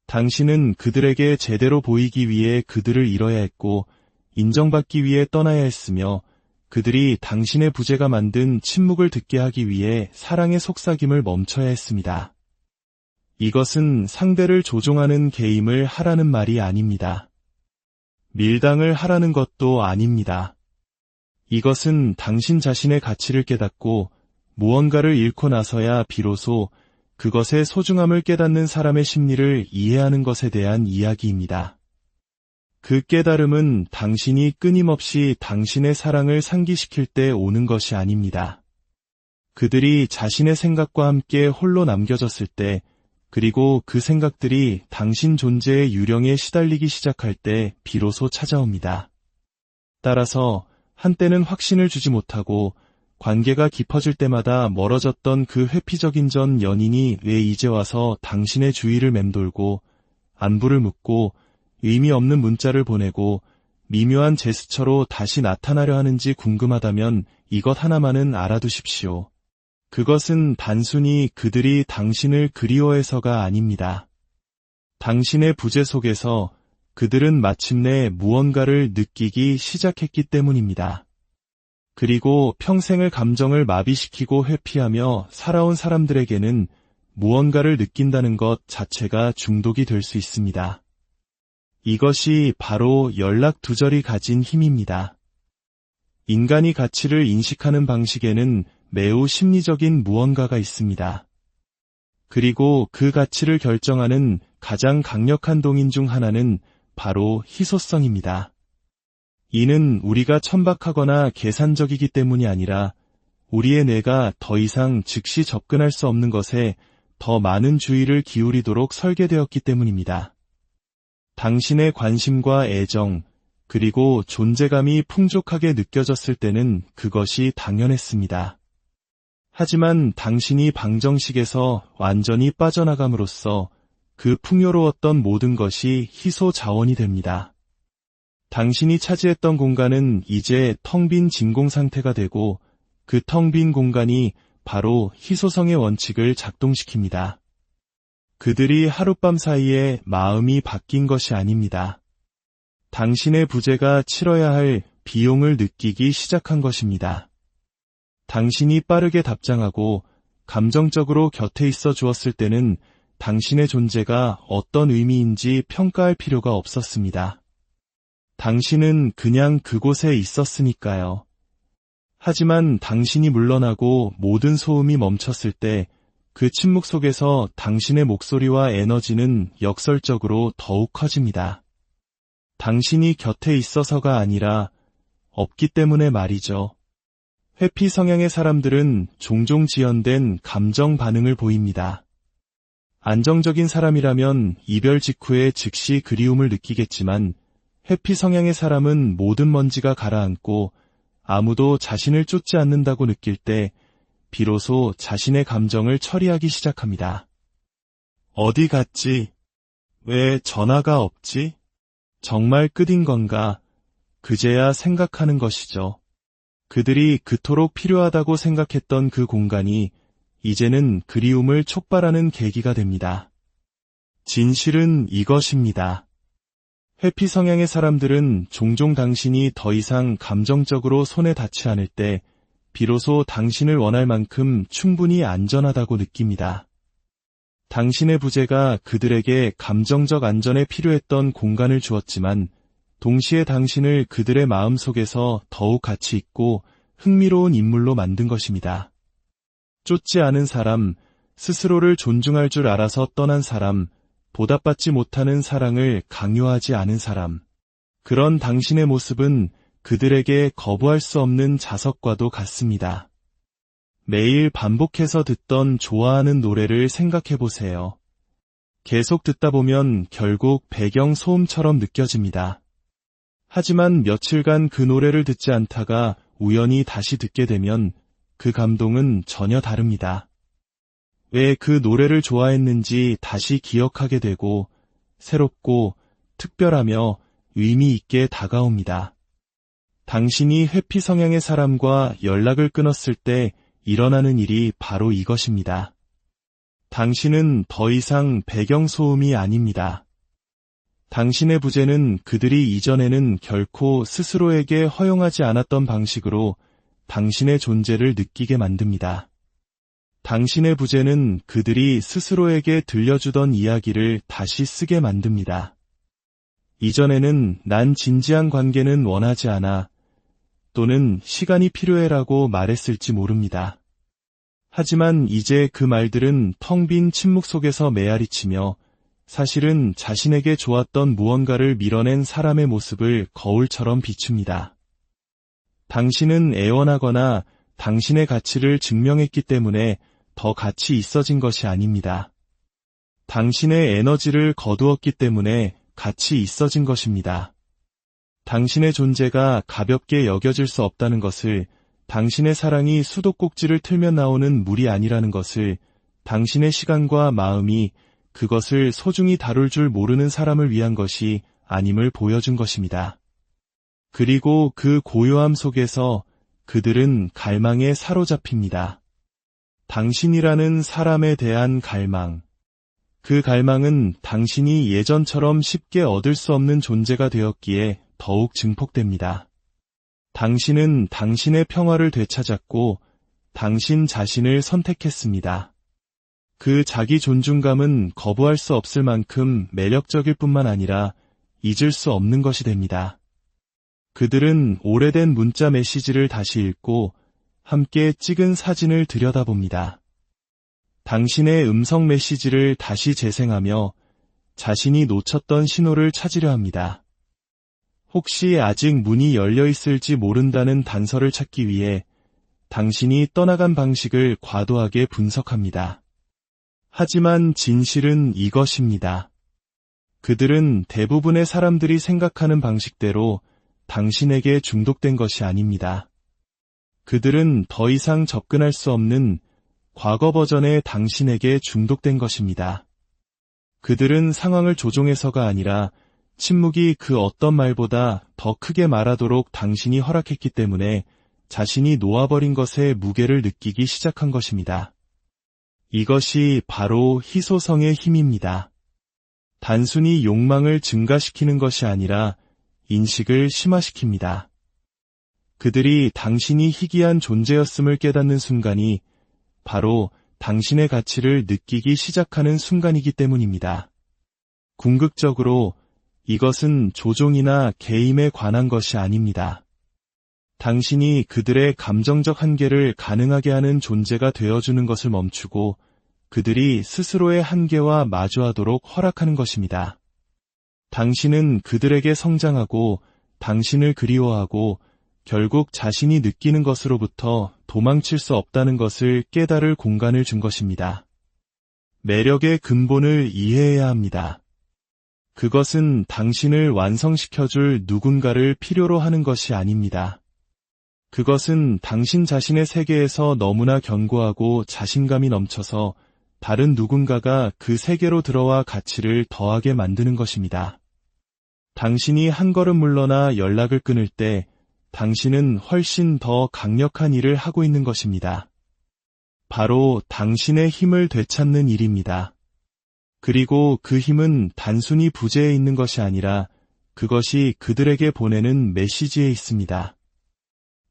당신은 그들에게 제대로 보이기 위해 그들을 잃어야 했고 인정받기 위해 떠나야 했으며 그들이 당신의 부재가 만든 침묵을 듣게 하기 위해 사랑의 속삭임을 멈춰야 했습니다. 이것은 상대를 조종하는 게임을 하라는 말이 아닙니다. 밀당을 하라는 것도 아닙니다. 이것은 당신 자신의 가치를 깨닫고 무언가를 잃고 나서야 비로소 그것의 소중함을 깨닫는 사람의 심리를 이해하는 것에 대한 이야기입니다. 그 깨달음은 당신이 끊임없이 당신의 사랑을 상기시킬 때 오는 것이 아닙니다. 그들이 자신의 생각과 함께 홀로 남겨졌을 때, 그리고 그 생각들이 당신 존재의 유령에 시달리기 시작할 때 비로소 찾아옵니다. 따라서 한때는 확신을 주지 못하고 관계가 깊어질 때마다 멀어졌던 그 회피적인 전 연인이 왜 이제 와서 당신의 주위를 맴돌고 안부를 묻고 의미 없는 문자를 보내고 미묘한 제스처로 다시 나타나려 하는지 궁금하다면 이것 하나만은 알아두십시오. 그것은 단순히 그들이 당신을 그리워해서가 아닙니다. 당신의 부재 속에서 그들은 마침내 무언가를 느끼기 시작했기 때문입니다. 그리고 평생을 감정을 마비시키고 회피하며 살아온 사람들에게는 무언가를 느낀다는 것 자체가 중독이 될 수 있습니다. 이것이 바로 연락두절이 가진 힘입니다. 인간이 가치를 인식하는 방식에는 매우 심리적인 무언가가 있습니다. 그리고 그 가치를 결정하는 가장 강력한 동인 중 하나는 바로 희소성입니다. 이는 우리가 천박하거나 계산적이기 때문이 아니라 우리의 뇌가 더 이상 즉시 접근할 수 없는 것에 더 많은 주의를 기울이도록 설계되었기 때문입니다. 당신의 관심과 애정, 그리고 존재감이 풍족하게 느껴졌을 때는 그것이 당연했습니다. 하지만 당신이 방정식에서 완전히 빠져나감으로써 그 풍요로웠던 모든 것이 희소 자원이 됩니다. 당신이 차지했던 공간은 이제 텅 빈 진공 상태가 되고 그 텅 빈 공간이 바로 희소성의 원칙을 작동시킵니다. 그들이 하룻밤 사이에 마음이 바뀐 것이 아닙니다. 당신의 부재가 치러야 할 비용을 느끼기 시작한 것입니다. 당신이 빠르게 답장하고 감정적으로 곁에 있어 주었을 때는 당신의 존재가 어떤 의미인지 평가할 필요가 없었습니다. 당신은 그냥 그곳에 있었으니까요. 하지만 당신이 물러나고 모든 소음이 멈췄을 때 그 침묵 속에서 당신의 목소리와 에너지는 역설적으로 더욱 커집니다. 당신이 곁에 있어서가 아니라 없기 때문에 말이죠. 회피 성향의 사람들은 종종 지연된 감정 반응을 보입니다. 안정적인 사람이라면 이별 직후에 즉시 그리움을 느끼겠지만 회피 성향의 사람은 모든 먼지가 가라앉고 아무도 자신을 쫓지 않는다고 느낄 때 비로소 자신의 감정을 처리하기 시작합니다. 어디 갔지? 왜 전화가 없지? 정말 끝인 건가? 그제야 생각하는 것이죠. 그들이 그토록 필요하다고 생각했던 그 공간이 이제는 그리움을 촉발하는 계기가 됩니다. 진실은 이것입니다. 회피 성향의 사람들은 종종 당신이 더 이상 감정적으로 손에 닿지 않을 때 비로소 당신을 원할 만큼 충분히 안전하다고 느낍니다. 당신의 부재가 그들에게 감정적 안전에 필요했던 공간을 주었지만 동시에 당신을 그들의 마음 속에서 더욱 가치 있고 흥미로운 인물로 만든 것입니다. 쫓지 않은 사람, 스스로를 존중할 줄 알아서 떠난 사람, 보답받지 못하는 사랑을 강요하지 않은 사람. 그런 당신의 모습은 그들에게 거부할 수 없는 자석과도 같습니다. 매일 반복해서 듣던 좋아하는 노래를 생각해 보세요. 계속 듣다 보면 결국 배경 소음처럼 느껴집니다. 하지만 며칠간 그 노래를 듣지 않다가 우연히 다시 듣게 되면 그 감동은 전혀 다릅니다. 왜 그 노래를 좋아했는지 다시 기억하게 되고 새롭고 특별하며 의미 있게 다가옵니다. 당신이 회피 성향의 사람과 연락을 끊었을 때 일어나는 일이 바로 이것입니다. 당신은 더 이상 배경소음이 아닙니다. 당신의 부재는 그들이 이전에는 결코 스스로에게 허용하지 않았던 방식으로 당신의 존재를 느끼게 만듭니다. 당신의 부재는 그들이 스스로에게 들려주던 이야기를 다시 쓰게 만듭니다. 이전에는 난 진지한 관계는 원하지 않아 또는 시간이 필요해라고 말했을지 모릅니다. 하지만 이제 그 말들은 텅 빈 침묵 속에서 메아리치며 사실은 자신에게 좋았던 무언가를 밀어낸 사람의 모습을 거울처럼 비춥니다. 당신은 애원하거나 당신의 가치를 증명했기 때문에 더 가치 있어진 것이 아닙니다. 당신의 에너지를 거두었기 때문에 가치 있어진 것입니다. 당신의 존재가 가볍게 여겨질 수 없다는 것을, 당신의 사랑이 수도꼭지를 틀면 나오는 물이 아니라는 것을, 당신의 시간과 마음이 그것을 소중히 다룰 줄 모르는 사람을 위한 것이 아님을 보여준 것입니다. 그리고 그 고요함 속에서 그들은 갈망에 사로잡힙니다. 당신이라는 사람에 대한 갈망. 그 갈망은 당신이 예전처럼 쉽게 얻을 수 없는 존재가 되었기에 더욱 증폭됩니다. 당신은 당신의 평화를 되찾았고 당신 자신을 선택했습니다. 그 자기 존중감은 거부할 수 없을 만큼 매력적일 뿐만 아니라 잊을 수 없는 것이 됩니다. 그들은 오래된 문자 메시지를 다시 읽고 함께 찍은 사진을 들여다봅니다. 당신의 음성 메시지를 다시 재생하며 자신이 놓쳤던 신호를 찾으려 합니다. 혹시 아직 문이 열려 있을지 모른다는 단서를 찾기 위해 당신이 떠나간 방식을 과도하게 분석합니다. 하지만 진실은 이것입니다. 그들은 대부분의 사람들이 생각하는 방식대로 당신에게 중독된 것이 아닙니다. 그들은 더 이상 접근할 수 없는 과거 버전의 당신에게 중독된 것입니다. 그들은 상황을 조종해서가 아니라 침묵이 그 어떤 말보다 더 크게 말하도록 당신이 허락했기 때문에 자신이 놓아버린 것의 무게를 느끼기 시작한 것입니다. 이것이 바로 희소성의 힘입니다. 단순히 욕망을 증가시키는 것이 아니라 인식을 심화시킵니다. 그들이 당신이 희귀한 존재였음을 깨닫는 순간이 바로 당신의 가치를 느끼기 시작하는 순간이기 때문입니다. 궁극적으로 이것은 조종이나 게임에 관한 것이 아닙니다. 당신이 그들의 감정적 한계를 가능하게 하는 존재가 되어주는 것을 멈추고 그들이 스스로의 한계와 마주하도록 허락하는 것입니다. 당신은 그들에게 성장하고 당신을 그리워하고 결국 자신이 느끼는 것으로부터 도망칠 수 없다는 것을 깨달을 공간을 준 것입니다. 매력의 근본을 이해해야 합니다. 그것은 당신을 완성시켜줄 누군가를 필요로 하는 것이 아닙니다. 그것은 당신 자신의 세계에서 너무나 견고하고 자신감이 넘쳐서 다른 누군가가 그 세계로 들어와 가치를 더하게 만드는 것입니다. 당신이 한 걸음 물러나 연락을 끊을 때 당신은 훨씬 더 강력한 일을 하고 있는 것입니다. 바로 당신의 힘을 되찾는 일입니다. 그리고 그 힘은 단순히 부재에 있는 것이 아니라 그것이 그들에게 보내는 메시지에 있습니다.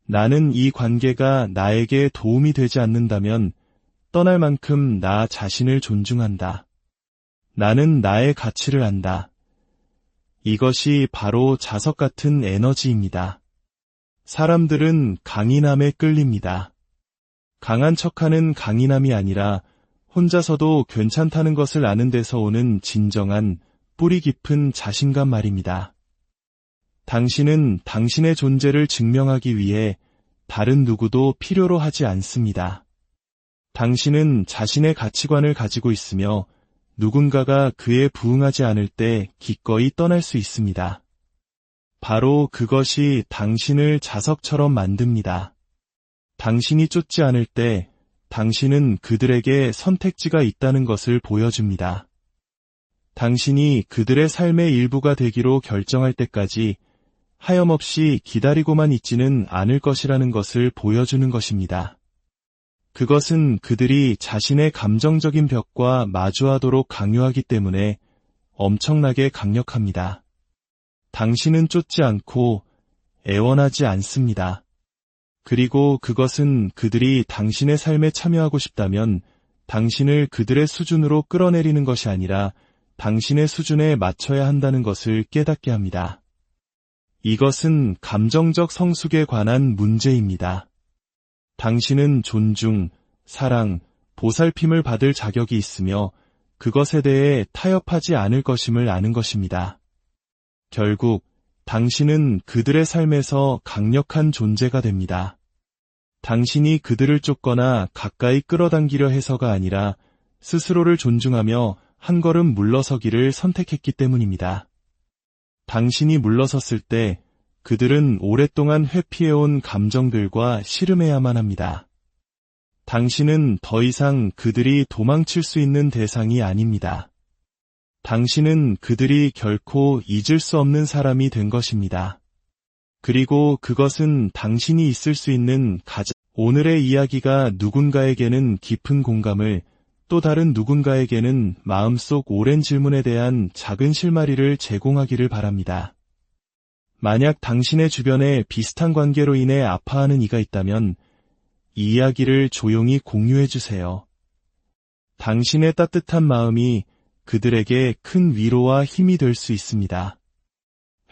나는 이 관계가 나에게 도움이 되지 않는다면 떠날 만큼 나 자신을 존중한다. 나는 나의 가치를 안다. 이것이 바로 자석 같은 에너지입니다. 사람들은 강인함에 끌립니다. 강한 척하는 강인함이 아니라 혼자서도 괜찮다는 것을 아는 데서 오는 진정한 뿌리 깊은 자신감 말입니다. 당신은 당신의 존재를 증명하기 위해 다른 누구도 필요로 하지 않습니다. 당신은 자신의 가치관을 가지고 있으며 누군가가 그에 부응하지 않을 때 기꺼이 떠날 수 있습니다. 바로 그것이 당신을 자석처럼 만듭니다. 당신이 쫓지 않을 때 당신은 그들에게 선택지가 있다는 것을 보여줍니다. 당신이 그들의 삶의 일부가 되기로 결정할 때까지 하염없이 기다리고만 있지는 않을 것이라는 것을 보여주는 것입니다. 그것은 그들이 자신의 감정적인 벽과 마주하도록 강요하기 때문에 엄청나게 강력합니다. 당신은 쫓지 않고 애원하지 않습니다. 그리고 그것은 그들이 당신의 삶에 참여하고 싶다면 당신을 그들의 수준으로 끌어내리는 것이 아니라 당신의 수준에 맞춰야 한다는 것을 깨닫게 합니다. 이것은 감정적 성숙에 관한 문제입니다. 당신은 존중, 사랑, 보살핌을 받을 자격이 있으며 그것에 대해 타협하지 않을 것임을 아는 것입니다. 결국 당신은 그들의 삶에서 강력한 존재가 됩니다. 당신이 그들을 쫓거나 가까이 끌어당기려 해서가 아니라 스스로를 존중하며 한 걸음 물러서기를 선택했기 때문입니다. 당신이 물러섰을 때 그들은 오랫동안 회피해온 감정들과 씨름해야만 합니다. 당신은 더 이상 그들이 도망칠 수 있는 대상이 아닙니다. 당신은 그들이 결코 잊을 수 없는 사람이 된 것입니다. 그리고 그것은 당신이 있을 수 있는 오늘의 이야기가 누군가에게는 깊은 공감을, 또 다른 누군가에게는 마음속 오랜 질문에 대한 작은 실마리를 제공하기를 바랍니다. 만약 당신의 주변에 비슷한 관계로 인해 아파하는 이가 있다면 이 이야기를 조용히 공유해 주세요. 당신의 따뜻한 마음이 그들에게 큰 위로와 힘이 될 수 있습니다.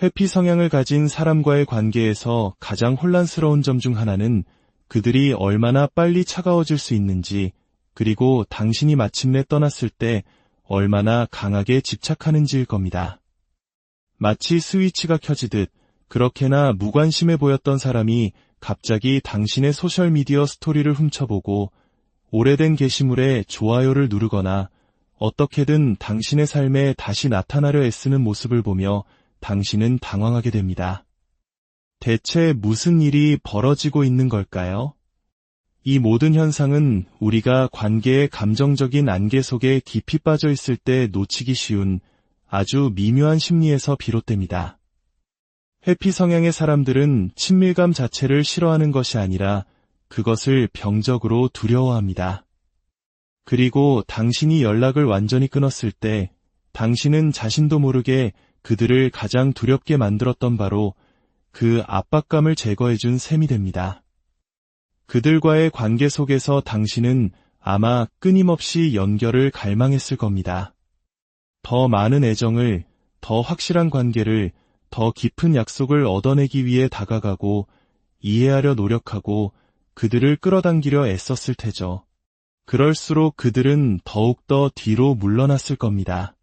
회피 성향을 가진 사람과의 관계에서 가장 혼란스러운 점 중 하나는 그들이 얼마나 빨리 차가워질 수 있는지, 그리고 당신이 마침내 떠났을 때 얼마나 강하게 집착하는지일 겁니다. 마치 스위치가 켜지듯 그렇게나 무관심해 보였던 사람이 갑자기 당신의 소셜미디어 스토리를 훔쳐보고 오래된 게시물에 좋아요를 누르거나 어떻게든 당신의 삶에 다시 나타나려 애쓰는 모습을 보며 당신은 당황하게 됩니다. 대체 무슨 일이 벌어지고 있는 걸까요? 이 모든 현상은 우리가 관계의 감정적인 안개 속에 깊이 빠져 있을 때 놓치기 쉬운 아주 미묘한 심리에서 비롯됩니다. 회피 성향의 사람들은 친밀감 자체를 싫어하는 것이 아니라 그것을 병적으로 두려워합니다. 그리고 당신이 연락을 완전히 끊었을 때 당신은 자신도 모르게 그들을 가장 두렵게 만들었던 바로 그 압박감을 제거해준 셈이 됩니다. 그들과의 관계 속에서 당신은 아마 끊임없이 연결을 갈망했을 겁니다. 더 많은 애정을, 더 확실한 관계를, 더 깊은 약속을 얻어내기 위해 다가가고 이해하려 노력하고 그들을 끌어당기려 애썼을 테죠. 그럴수록 그들은 더욱더 뒤로 물러났을 겁니다.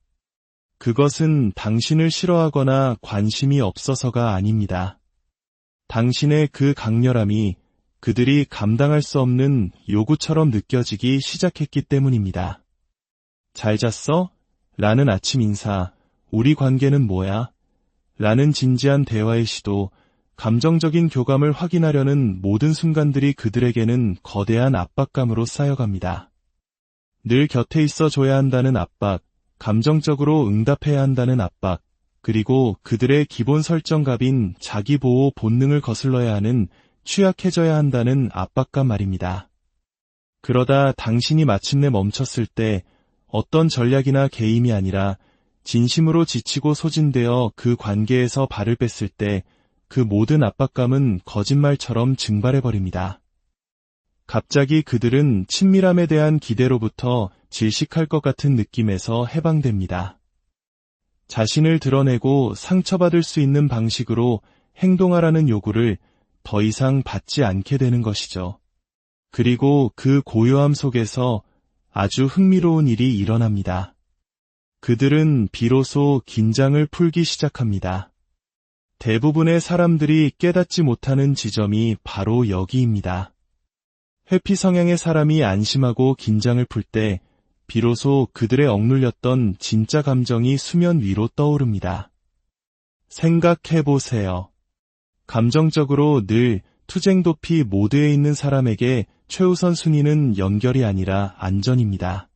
그것은 당신을 싫어하거나 관심이 없어서가 아닙니다. 당신의 그 강렬함이 그들이 감당할 수 없는 요구처럼 느껴지기 시작했기 때문입니다. 잘 잤어? 라는 아침 인사, 우리 관계는 뭐야? 라는 진지한 대화의 시도, 감정적인 교감을 확인하려는 모든 순간들이 그들에게는 거대한 압박감으로 쌓여갑니다. 늘 곁에 있어 줘야 한다는 압박, 감정적으로 응답해야 한다는 압박, 그리고 그들의 기본 설정갑인 자기보호 본능을 거슬러야 하는 취약해져야 한다는 압박감 말입니다. 그러다 당신이 마침내 멈췄을 때 어떤 전략이나 게임이 아니라 진심으로 지치고 소진되어 그 관계에서 발을 뺐을 때 그 모든 압박감은 거짓말처럼 증발해버립니다. 갑자기 그들은 친밀함에 대한 기대로부터 질식할 것 같은 느낌에서 해방됩니다. 자신을 드러내고 상처받을 수 있는 방식으로 행동하라는 요구를 더 이상 받지 않게 되는 것이죠. 그리고 그 고요함 속에서 아주 흥미로운 일이 일어납니다. 그들은 비로소 긴장을 풀기 시작합니다. 대부분의 사람들이 깨닫지 못하는 지점이 바로 여기입니다. 회피 성향의 사람이 안심하고 긴장을 풀 때 비로소 그들의 억눌렸던 진짜 감정이 수면 위로 떠오릅니다. 생각해보세요. 감정적으로 늘 투쟁도피 모드에 있는 사람에게 최우선 순위는 연결이 아니라 안전입니다.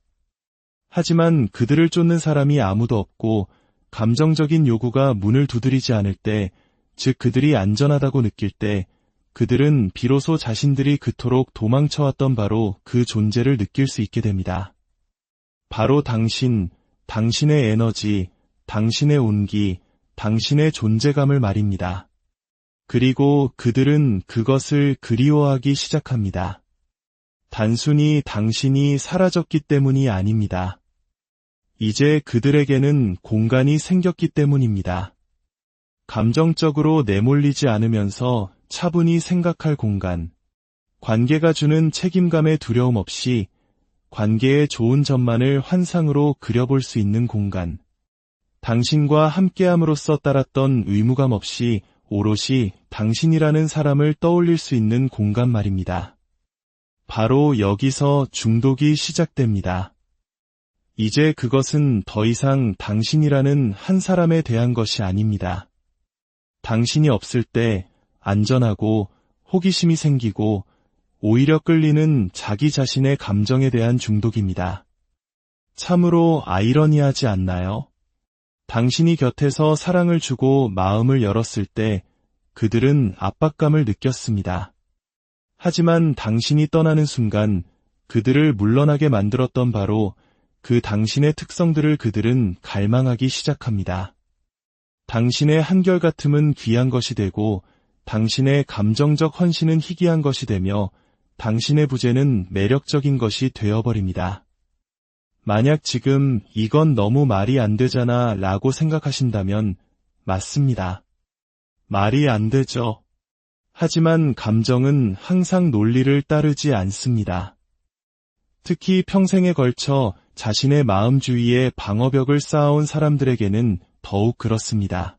하지만 그들을 쫓는 사람이 아무도 없고 감정적인 요구가 문을 두드리지 않을 때, 즉 그들이 안전하다고 느낄 때 그들은 비로소 자신들이 그토록 도망쳐왔던 바로 그 존재를 느낄 수 있게 됩니다. 바로 당신, 당신의 에너지, 당신의 온기, 당신의 존재감을 말입니다. 그리고 그들은 그것을 그리워하기 시작합니다. 단순히 당신이 사라졌기 때문이 아닙니다. 이제 그들에게는 공간이 생겼기 때문입니다. 감정적으로 내몰리지 않으면서 차분히 생각할 공간, 관계가 주는 책임감의 두려움 없이 관계의 좋은 점만을 환상으로 그려볼 수 있는 공간, 당신과 함께함으로써 따랐던 의무감 없이 오롯이 당신이라는 사람을 떠올릴 수 있는 공간 말입니다. 바로 여기서 중독이 시작됩니다. 이제 그것은 더 이상 당신이라는 한 사람에 대한 것이 아닙니다. 당신이 없을 때 안전하고 호기심이 생기고 오히려 끌리는 자기 자신의 감정에 대한 중독입니다. 참으로 아이러니하지 않나요? 당신이 곁에서 사랑을 주고 마음을 열었을 때 그들은 압박감을 느꼈습니다. 하지만 당신이 떠나는 순간 그들을 물러나게 만들었던 바로 그 당신의 특성들을 그들은 갈망하기 시작합니다. 당신의 한결같음은 귀한 것이 되고 당신의 감정적 헌신은 희귀한 것이 되며 당신의 부재는 매력적인 것이 되어버립니다. 만약 지금 이건 너무 말이 안 되잖아 라고 생각하신다면 맞습니다. 말이 안 되죠. 하지만 감정은 항상 논리를 따르지 않습니다. 특히 평생에 걸쳐 자신의 마음 주위에 방어벽을 쌓아온 사람들에게는 더욱 그렇습니다.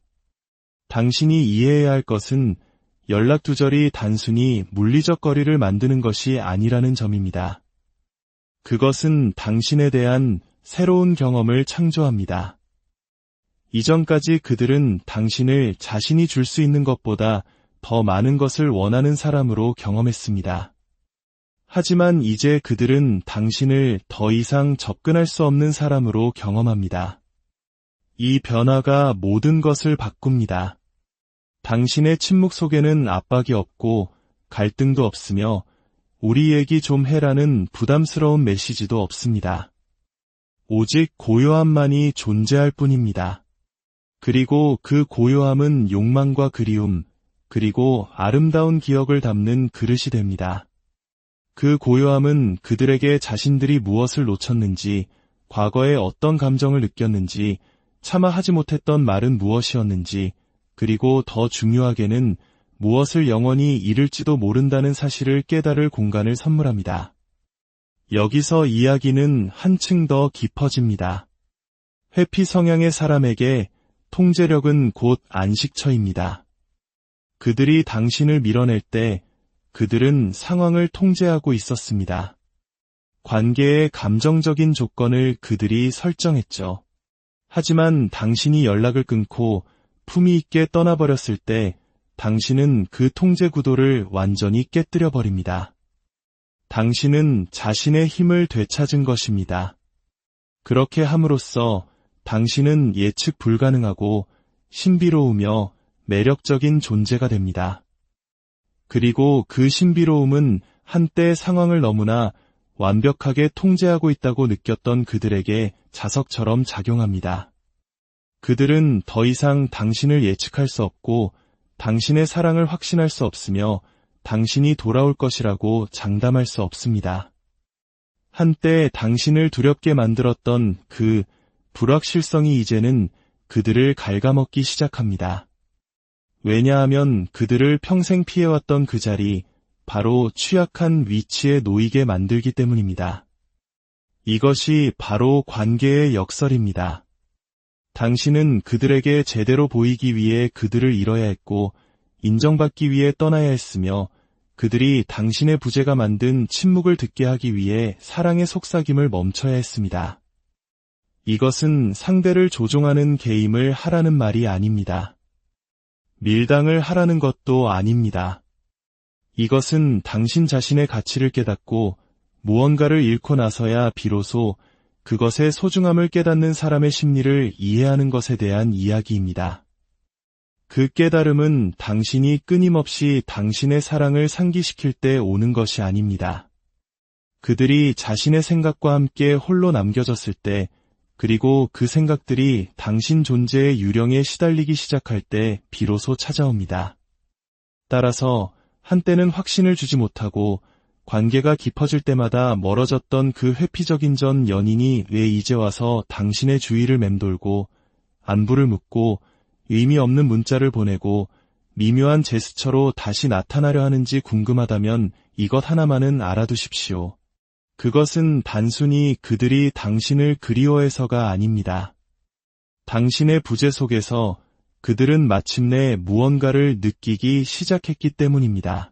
당신이 이해해야 할 것은 연락 두절이 단순히 물리적 거리를 만드는 것이 아니라는 점입니다. 그것은 당신에 대한 새로운 경험을 창조합니다. 이전까지 그들은 당신을 자신이 줄 수 있는 것보다 더 많은 것을 원하는 사람으로 경험했습니다. 하지만 이제 그들은 당신을 더 이상 접근할 수 없는 사람으로 경험합니다. 이 변화가 모든 것을 바꿉니다. 당신의 침묵 속에는 압박이 없고 갈등도 없으며 우리 얘기 좀 해라는 부담스러운 메시지도 없습니다. 오직 고요함만이 존재할 뿐입니다. 그리고 그 고요함은 욕망과 그리움, 그리고 아름다운 기억을 담는 그릇이 됩니다. 그 고요함은 그들에게 자신들이 무엇을 놓쳤는지, 과거에 어떤 감정을 느꼈는지, 차마 하지 못했던 말은 무엇이었는지, 그리고 더 중요하게는 무엇을 영원히 잃을지도 모른다는 사실을 깨달을 공간을 선물합니다. 여기서 이야기는 한층 더 깊어집니다. 회피 성향의 사람에게 통제력은 곧 안식처입니다. 그들이 당신을 밀어낼 때 그들은 상황을 통제하고 있었습니다. 관계의 감정적인 조건을 그들이 설정했죠. 하지만 당신이 연락을 끊고 품위 있게 떠나버렸을 때 당신은 그 통제 구도를 완전히 깨뜨려 버립니다. 당신은 자신의 힘을 되찾은 것입니다. 그렇게 함으로써 당신은 예측 불가능하고 신비로우며 매력적인 존재가 됩니다. 그리고 그 신비로움은 한때 상황을 너무나 완벽하게 통제하고 있다고 느꼈던 그들에게 자석처럼 작용합니다. 그들은 더 이상 당신을 예측할 수 없고 당신의 사랑을 확신할 수 없으며 당신이 돌아올 것이라고 장담할 수 없습니다. 한때 당신을 두렵게 만들었던 그 불확실성이 이제는 그들을 갉아먹기 시작합니다. 왜냐하면 그들을 평생 피해왔던 그 자리, 바로 취약한 위치에 놓이게 만들기 때문입니다. 이것이 바로 관계의 역설입니다. 당신은 그들에게 제대로 보이기 위해 그들을 잃어야 했고 인정받기 위해 떠나야 했으며 그들이 당신의 부재가 만든 침묵을 듣게 하기 위해 사랑의 속삭임을 멈춰야 했습니다. 이것은 상대를 조종하는 게임을 하라는 말이 아닙니다. 밀당을 하라는 것도 아닙니다. 이것은 당신 자신의 가치를 깨닫고 무언가를 잃고 나서야 비로소 그것의 소중함을 깨닫는 사람의 심리를 이해하는 것에 대한 이야기입니다. 그 깨달음은 당신이 끊임없이 당신의 사랑을 상기시킬 때 오는 것이 아닙니다. 그들이 자신의 생각과 함께 홀로 남겨졌을 때, 그리고 그 생각들이 당신 존재의 유령에 시달리기 시작할 때 비로소 찾아옵니다. 따라서 한때는 확신을 주지 못하고 관계가 깊어질 때마다 멀어졌던 그 회피적인 전 연인이 왜 이제 와서 당신의 주위를 맴돌고 안부를 묻고 의미 없는 문자를 보내고 미묘한 제스처로 다시 나타나려 하는지 궁금하다면 이것 하나만은 알아두십시오. 그것은 단순히 그들이 당신을 그리워해서가 아닙니다. 당신의 부재 속에서 그들은 마침내 무언가를 느끼기 시작했기 때문입니다.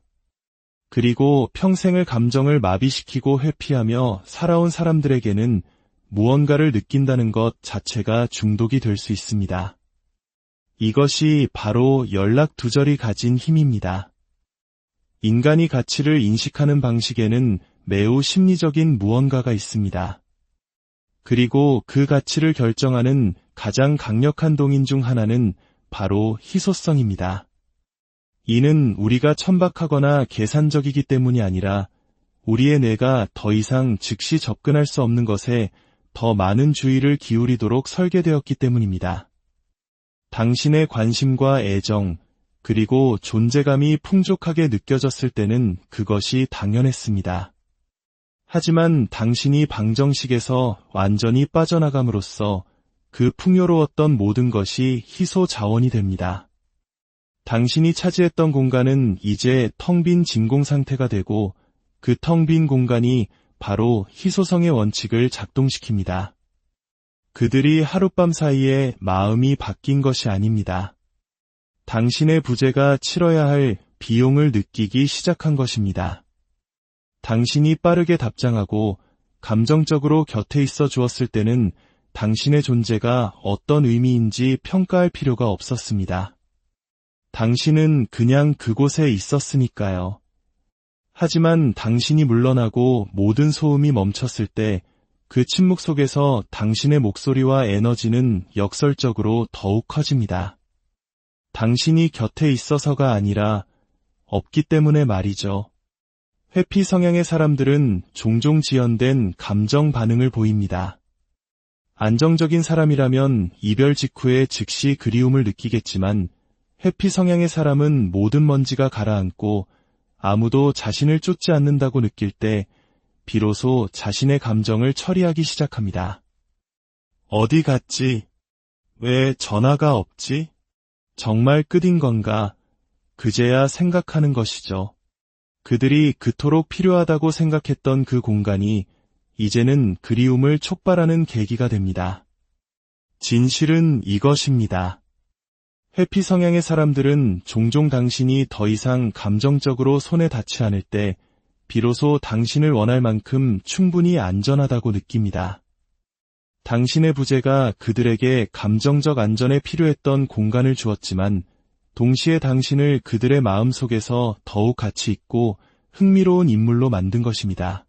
그리고 평생을 감정을 마비시키고 회피하며 살아온 사람들에게는 무언가를 느낀다는 것 자체가 중독이 될 수 있습니다. 이것이 바로 연락 두절이 가진 힘입니다. 인간이 가치를 인식하는 방식에는 매우 심리적인 무언가가 있습니다. 그리고 그 가치를 결정하는 가장 강력한 동인 중 하나는 바로 희소성입니다. 이는 우리가 천박하거나 계산적이기 때문이 아니라 우리의 뇌가 더 이상 즉시 접근할 수 없는 것에 더 많은 주의를 기울이도록 설계되었기 때문입니다. 당신의 관심과 애정, 그리고 존재감이 풍족하게 느껴졌을 때는 그것이 당연했습니다. 하지만 당신이 방정식에서 완전히 빠져나감으로써 그 풍요로웠던 모든 것이 희소 자원이 됩니다. 당신이 차지했던 공간은 이제 텅 빈 진공 상태가 되고 그 텅 빈 공간이 바로 희소성의 원칙을 작동시킵니다. 그들이 하룻밤 사이에 마음이 바뀐 것이 아닙니다. 당신의 부재가 치러야 할 비용을 느끼기 시작한 것입니다. 당신이 빠르게 답장하고 감정적으로 곁에 있어 주었을 때는 당신의 존재가 어떤 의미인지 평가할 필요가 없었습니다. 당신은 그냥 그곳에 있었으니까요. 하지만 당신이 물러나고 모든 소음이 멈췄을 때 그 침묵 속에서 당신의 목소리와 에너지는 역설적으로 더욱 커집니다. 당신이 곁에 있어서가 아니라 없기 때문에 말이죠. 회피 성향의 사람들은 종종 지연된 감정 반응을 보입니다. 안정적인 사람이라면 이별 직후에 즉시 그리움을 느끼겠지만 회피 성향의 사람은 모든 먼지가 가라앉고 아무도 자신을 쫓지 않는다고 느낄 때 비로소 자신의 감정을 처리하기 시작합니다. 어디 갔지? 왜 전화가 없지? 정말 끝인 건가? 그제야 생각하는 것이죠. 그들이 그토록 필요하다고 생각했던 그 공간이 이제는 그리움을 촉발하는 계기가 됩니다. 진실은 이것입니다. 회피 성향의 사람들은 종종 당신이 더 이상 감정적으로 손에 닿지 않을 때 비로소 당신을 원할 만큼 충분히 안전하다고 느낍니다. 당신의 부재가 그들에게 감정적 안전에 필요했던 공간을 주었지만 동시에 당신을 그들의 마음속에서 더욱 가치 있고 흥미로운 인물로 만든 것입니다.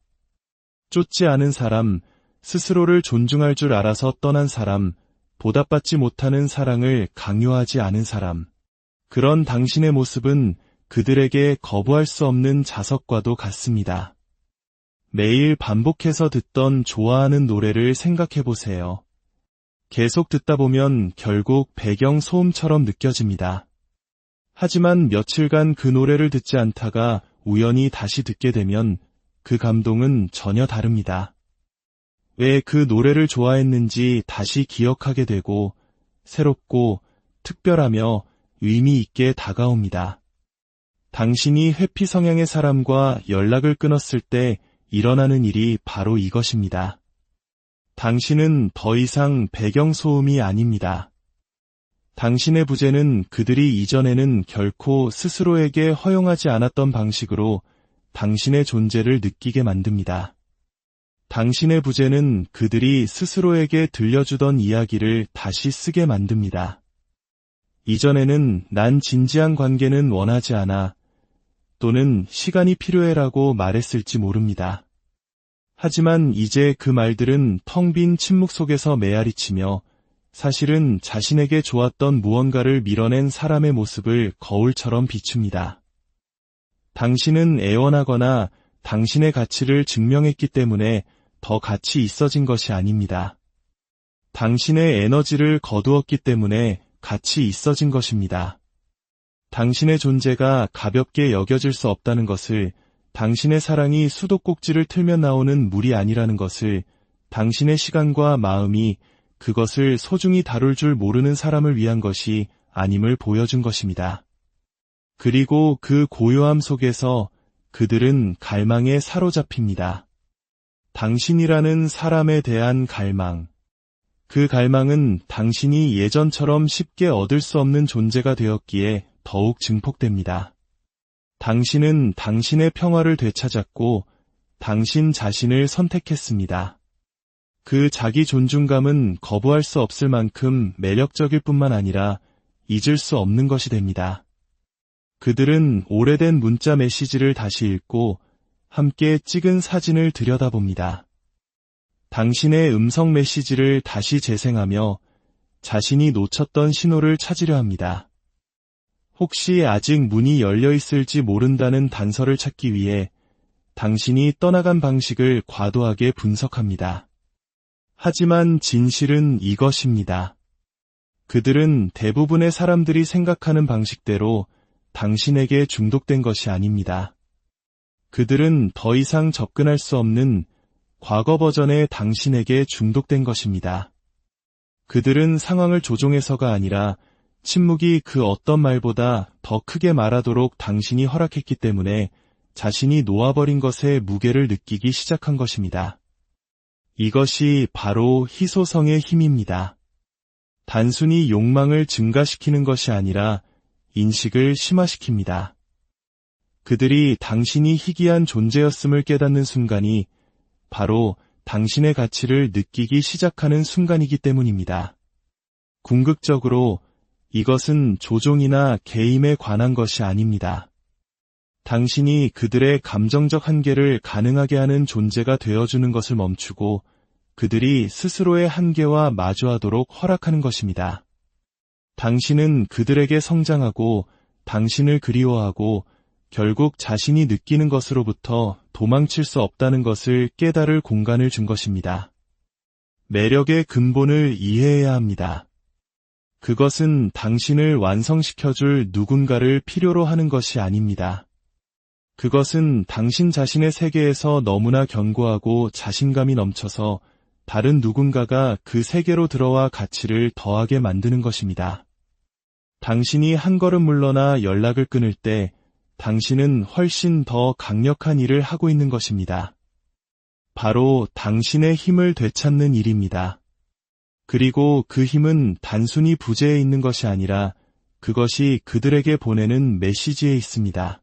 쫓지 않은 사람, 스스로를 존중할 줄 알아서 떠난 사람, 보답받지 못하는 사랑을 강요하지 않은 사람. 그런 당신의 모습은 그들에게 거부할 수 없는 자석과도 같습니다. 매일 반복해서 듣던 좋아하는 노래를 생각해 보세요. 계속 듣다 보면 결국 배경 소음처럼 느껴집니다. 하지만 며칠간 그 노래를 듣지 않다가 우연히 다시 듣게 되면 그 감동은 전혀 다릅니다. 왜 그 노래를 좋아했는지 다시 기억하게 되고 새롭고 특별하며 의미 있게 다가옵니다. 당신이 회피 성향의 사람과 연락을 끊었을 때 일어나는 일이 바로 이것입니다. 당신은 더 이상 배경소음이 아닙니다. 당신의 부재는 그들이 이전에는 결코 스스로에게 허용하지 않았던 방식으로 당신의 존재를 느끼게 만듭니다. 당신의 부재는 그들이 스스로에게 들려주던 이야기를 다시 쓰게 만듭니다. 이전에는 난 진지한 관계는 원하지 않아 또는 시간이 필요해라고 말했을지 모릅니다. 하지만 이제 그 말들은 텅 빈 침묵 속에서 메아리치며 사실은 자신에게 좋았던 무언가를 밀어낸 사람의 모습을 거울처럼 비춥니다. 당신은 애원하거나 당신의 가치를 증명했기 때문에 더 가치 있어진 것이 아닙니다. 당신의 에너지를 거두었기 때문에 가치 있어진 것입니다. 당신의 존재가 가볍게 여겨질 수 없다는 것을, 당신의 사랑이 수도꼭지를 틀면 나오는 물이 아니라는 것을, 당신의 시간과 마음이 그것을 소중히 다룰 줄 모르는 사람을 위한 것이 아님을 보여준 것입니다. 그리고 그 고요함 속에서 그들은 갈망에 사로잡힙니다. 당신이라는 사람에 대한 갈망. 그 갈망은 당신이 예전처럼 쉽게 얻을 수 없는 존재가 되었기에 더욱 증폭됩니다. 당신은 당신의 평화를 되찾았고 당신 자신을 선택했습니다. 그 자기 존중감은 거부할 수 없을 만큼 매력적일 뿐만 아니라 잊을 수 없는 것이 됩니다. 그들은 오래된 문자 메시지를 다시 읽고 함께 찍은 사진을 들여다봅니다. 당신의 음성 메시지를 다시 재생하며 자신이 놓쳤던 신호를 찾으려 합니다. 혹시 아직 문이 열려 있을지 모른다는 단서를 찾기 위해 당신이 떠나간 방식을 과도하게 분석합니다. 하지만 진실은 이것입니다. 그들은 대부분의 사람들이 생각하는 방식대로 당신에게 중독된 것이 아닙니다. 그들은 더 이상 접근할 수 없는 과거 버전의 당신에게 중독된 것입니다. 그들은 상황을 조종해서가 아니라 침묵이 그 어떤 말보다 더 크게 말하도록 당신이 허락했기 때문에 자신이 놓아버린 것의 무게를 느끼기 시작한 것입니다. 이것이 바로 희소성의 힘입니다. 단순히 욕망을 증가시키는 것이 아니라 인식을 심화시킵니다. 그들이 당신이 희귀한 존재였음을 깨닫는 순간이 바로 당신의 가치를 느끼기 시작하는 순간이기 때문입니다. 궁극적으로 이것은 조종이나 개임에 관한 것이 아닙니다. 당신이 그들의 감정적 한계를 가능하게 하는 존재가 되어주는 것을 멈추고 그들이 스스로의 한계와 마주하도록 허락하는 것입니다. 당신은 그들에게 성장하고 당신을 그리워하고 결국 자신이 느끼는 것으로부터 도망칠 수 없다는 것을 깨달을 공간을 준 것입니다. 매력의 근본을 이해해야 합니다. 그것은 당신을 완성시켜줄 누군가를 필요로 하는 것이 아닙니다. 그것은 당신 자신의 세계에서 너무나 견고하고 자신감이 넘쳐서 다른 누군가가 그 세계로 들어와 가치를 더하게 만드는 것입니다. 당신이 한 걸음 물러나 연락을 끊을 때 당신은 훨씬 더 강력한 일을 하고 있는 것입니다. 바로 당신의 힘을 되찾는 일입니다. 그리고 그 힘은 단순히 부재에 있는 것이 아니라 그것이 그들에게 보내는 메시지에 있습니다.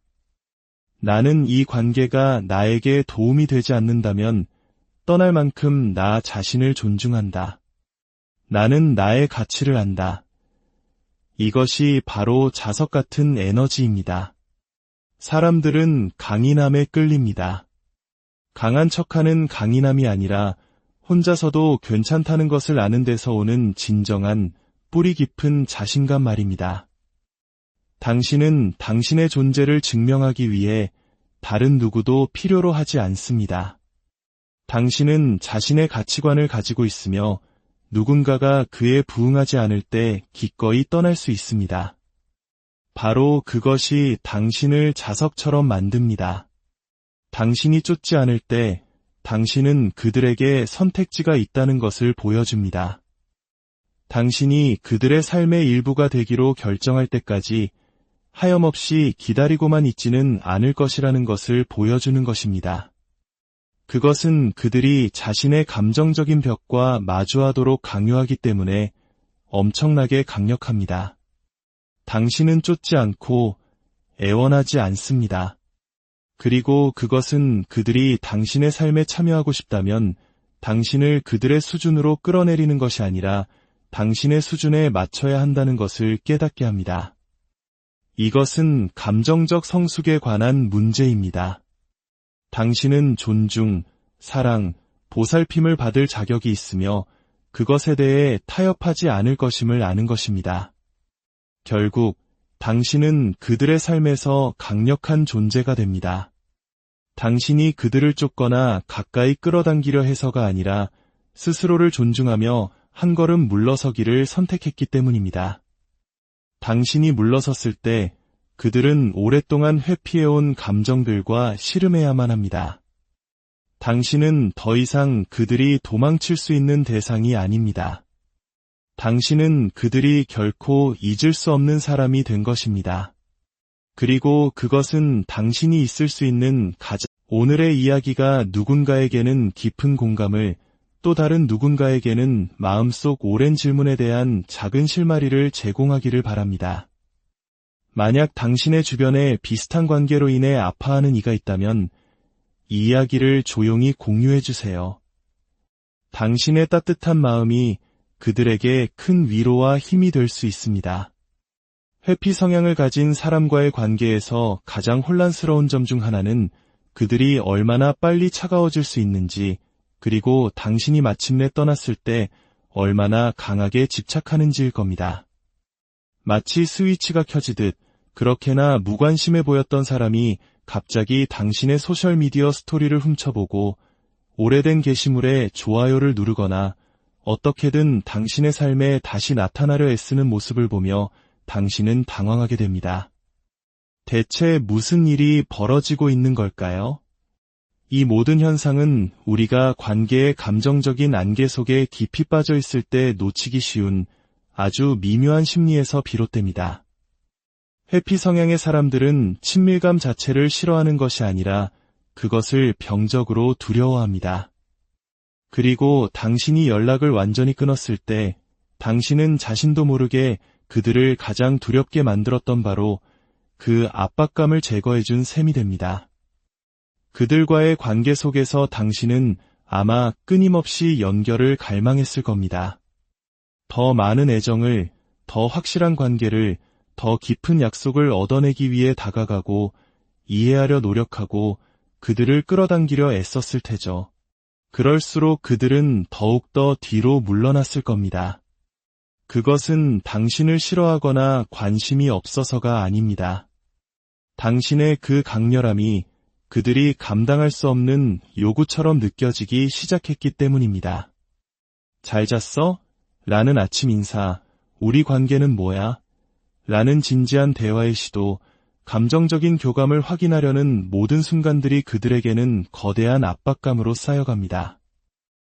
나는 이 관계가 나에게 도움이 되지 않는다면 떠날 만큼 나 자신을 존중한다. 나는 나의 가치를 안다. 이것이 바로 자석 같은 에너지입니다. 사람들은 강인함에 끌립니다. 강한 척하는 강인함이 아니라 혼자서도 괜찮다는 것을 아는 데서 오는 진정한 뿌리 깊은 자신감 말입니다. 당신은 당신의 존재를 증명하기 위해 다른 누구도 필요로 하지 않습니다. 당신은 자신의 가치관을 가지고 있으며 누군가가 그에 부응하지 않을 때 기꺼이 떠날 수 있습니다. 바로 그것이 당신을 자석처럼 만듭니다. 당신이 쫓지 않을 때 당신은 그들에게 선택지가 있다는 것을 보여줍니다. 당신이 그들의 삶의 일부가 되기로 결정할 때까지 하염없이 기다리고만 있지는 않을 것이라는 것을 보여주는 것입니다. 그것은 그들이 자신의 감정적인 벽과 마주하도록 강요하기 때문에 엄청나게 강력합니다. 당신은 쫓지 않고 애원하지 않습니다. 그리고 그것은 그들이 당신의 삶에 참여하고 싶다면 당신을 그들의 수준으로 끌어내리는 것이 아니라 당신의 수준에 맞춰야 한다는 것을 깨닫게 합니다. 이것은 감정적 성숙에 관한 문제입니다. 당신은 존중, 사랑, 보살핌을 받을 자격이 있으며 그것에 대해 타협하지 않을 것임을 아는 것입니다. 결국 당신은 그들의 삶에서 강력한 존재가 됩니다. 당신이 그들을 쫓거나 가까이 끌어당기려 해서가 아니라 스스로를 존중하며 한 걸음 물러서기를 선택했기 때문입니다. 당신이 물러섰을 때 그들은 오랫동안 회피해온 감정들과 씨름해야만 합니다. 당신은 더 이상 그들이 도망칠 수 있는 대상이 아닙니다. 당신은 그들이 결코 잊을 수 없는 사람이 된 것입니다. 그리고 그것은 당신이 있을 수 있는 오늘의 이야기가 누군가에게는 깊은 공감을, 또 다른 누군가에게는 마음속 오랜 질문에 대한 작은 실마리를 제공하기를 바랍니다. 만약 당신의 주변에 비슷한 관계로 인해 아파하는 이가 있다면 이 이야기를 조용히 공유해 주세요. 당신의 따뜻한 마음이 그들에게 큰 위로와 힘이 될 수 있습니다. 회피 성향을 가진 사람과의 관계에서 가장 혼란스러운 점 중 하나는 그들이 얼마나 빨리 차가워질 수 있는지, 그리고 당신이 마침내 떠났을 때 얼마나 강하게 집착하는지일 겁니다. 마치 스위치가 켜지듯 그렇게나 무관심해 보였던 사람이 갑자기 당신의 소셜미디어 스토리를 훔쳐보고 오래된 게시물에 좋아요를 누르거나 어떻게든 당신의 삶에 다시 나타나려 애쓰는 모습을 보며 당신은 당황하게 됩니다. 대체 무슨 일이 벌어지고 있는 걸까요? 이 모든 현상은 우리가 관계의 감정적인 안개 속에 깊이 빠져 있을 때 놓치기 쉬운 아주 미묘한 심리에서 비롯됩니다. 회피 성향의 사람들은 친밀감 자체를 싫어하는 것이 아니라 그것을 병적으로 두려워합니다. 그리고 당신이 연락을 완전히 끊었을 때 당신은 자신도 모르게 그들을 가장 두렵게 만들었던 바로 그 압박감을 제거해준 셈이 됩니다. 그들과의 관계 속에서 당신은 아마 끊임없이 연결을 갈망했을 겁니다. 더 많은 애정을, 더 확실한 관계를, 더 깊은 약속을 얻어내기 위해 다가가고 이해하려 노력하고 그들을 끌어당기려 애썼을 테죠. 그럴수록 그들은 더욱더 뒤로 물러났을 겁니다. 그것은 당신을 싫어하거나 관심이 없어서가 아닙니다. 당신의 그 강렬함이 그들이 감당할 수 없는 요구처럼 느껴지기 시작했기 때문입니다. 잘 잤어? 라는 아침 인사, 우리 관계는 뭐야? 라는 진지한 대화의 시도, 감정적인 교감을 확인하려는 모든 순간들이 그들에게는 거대한 압박감으로 쌓여갑니다.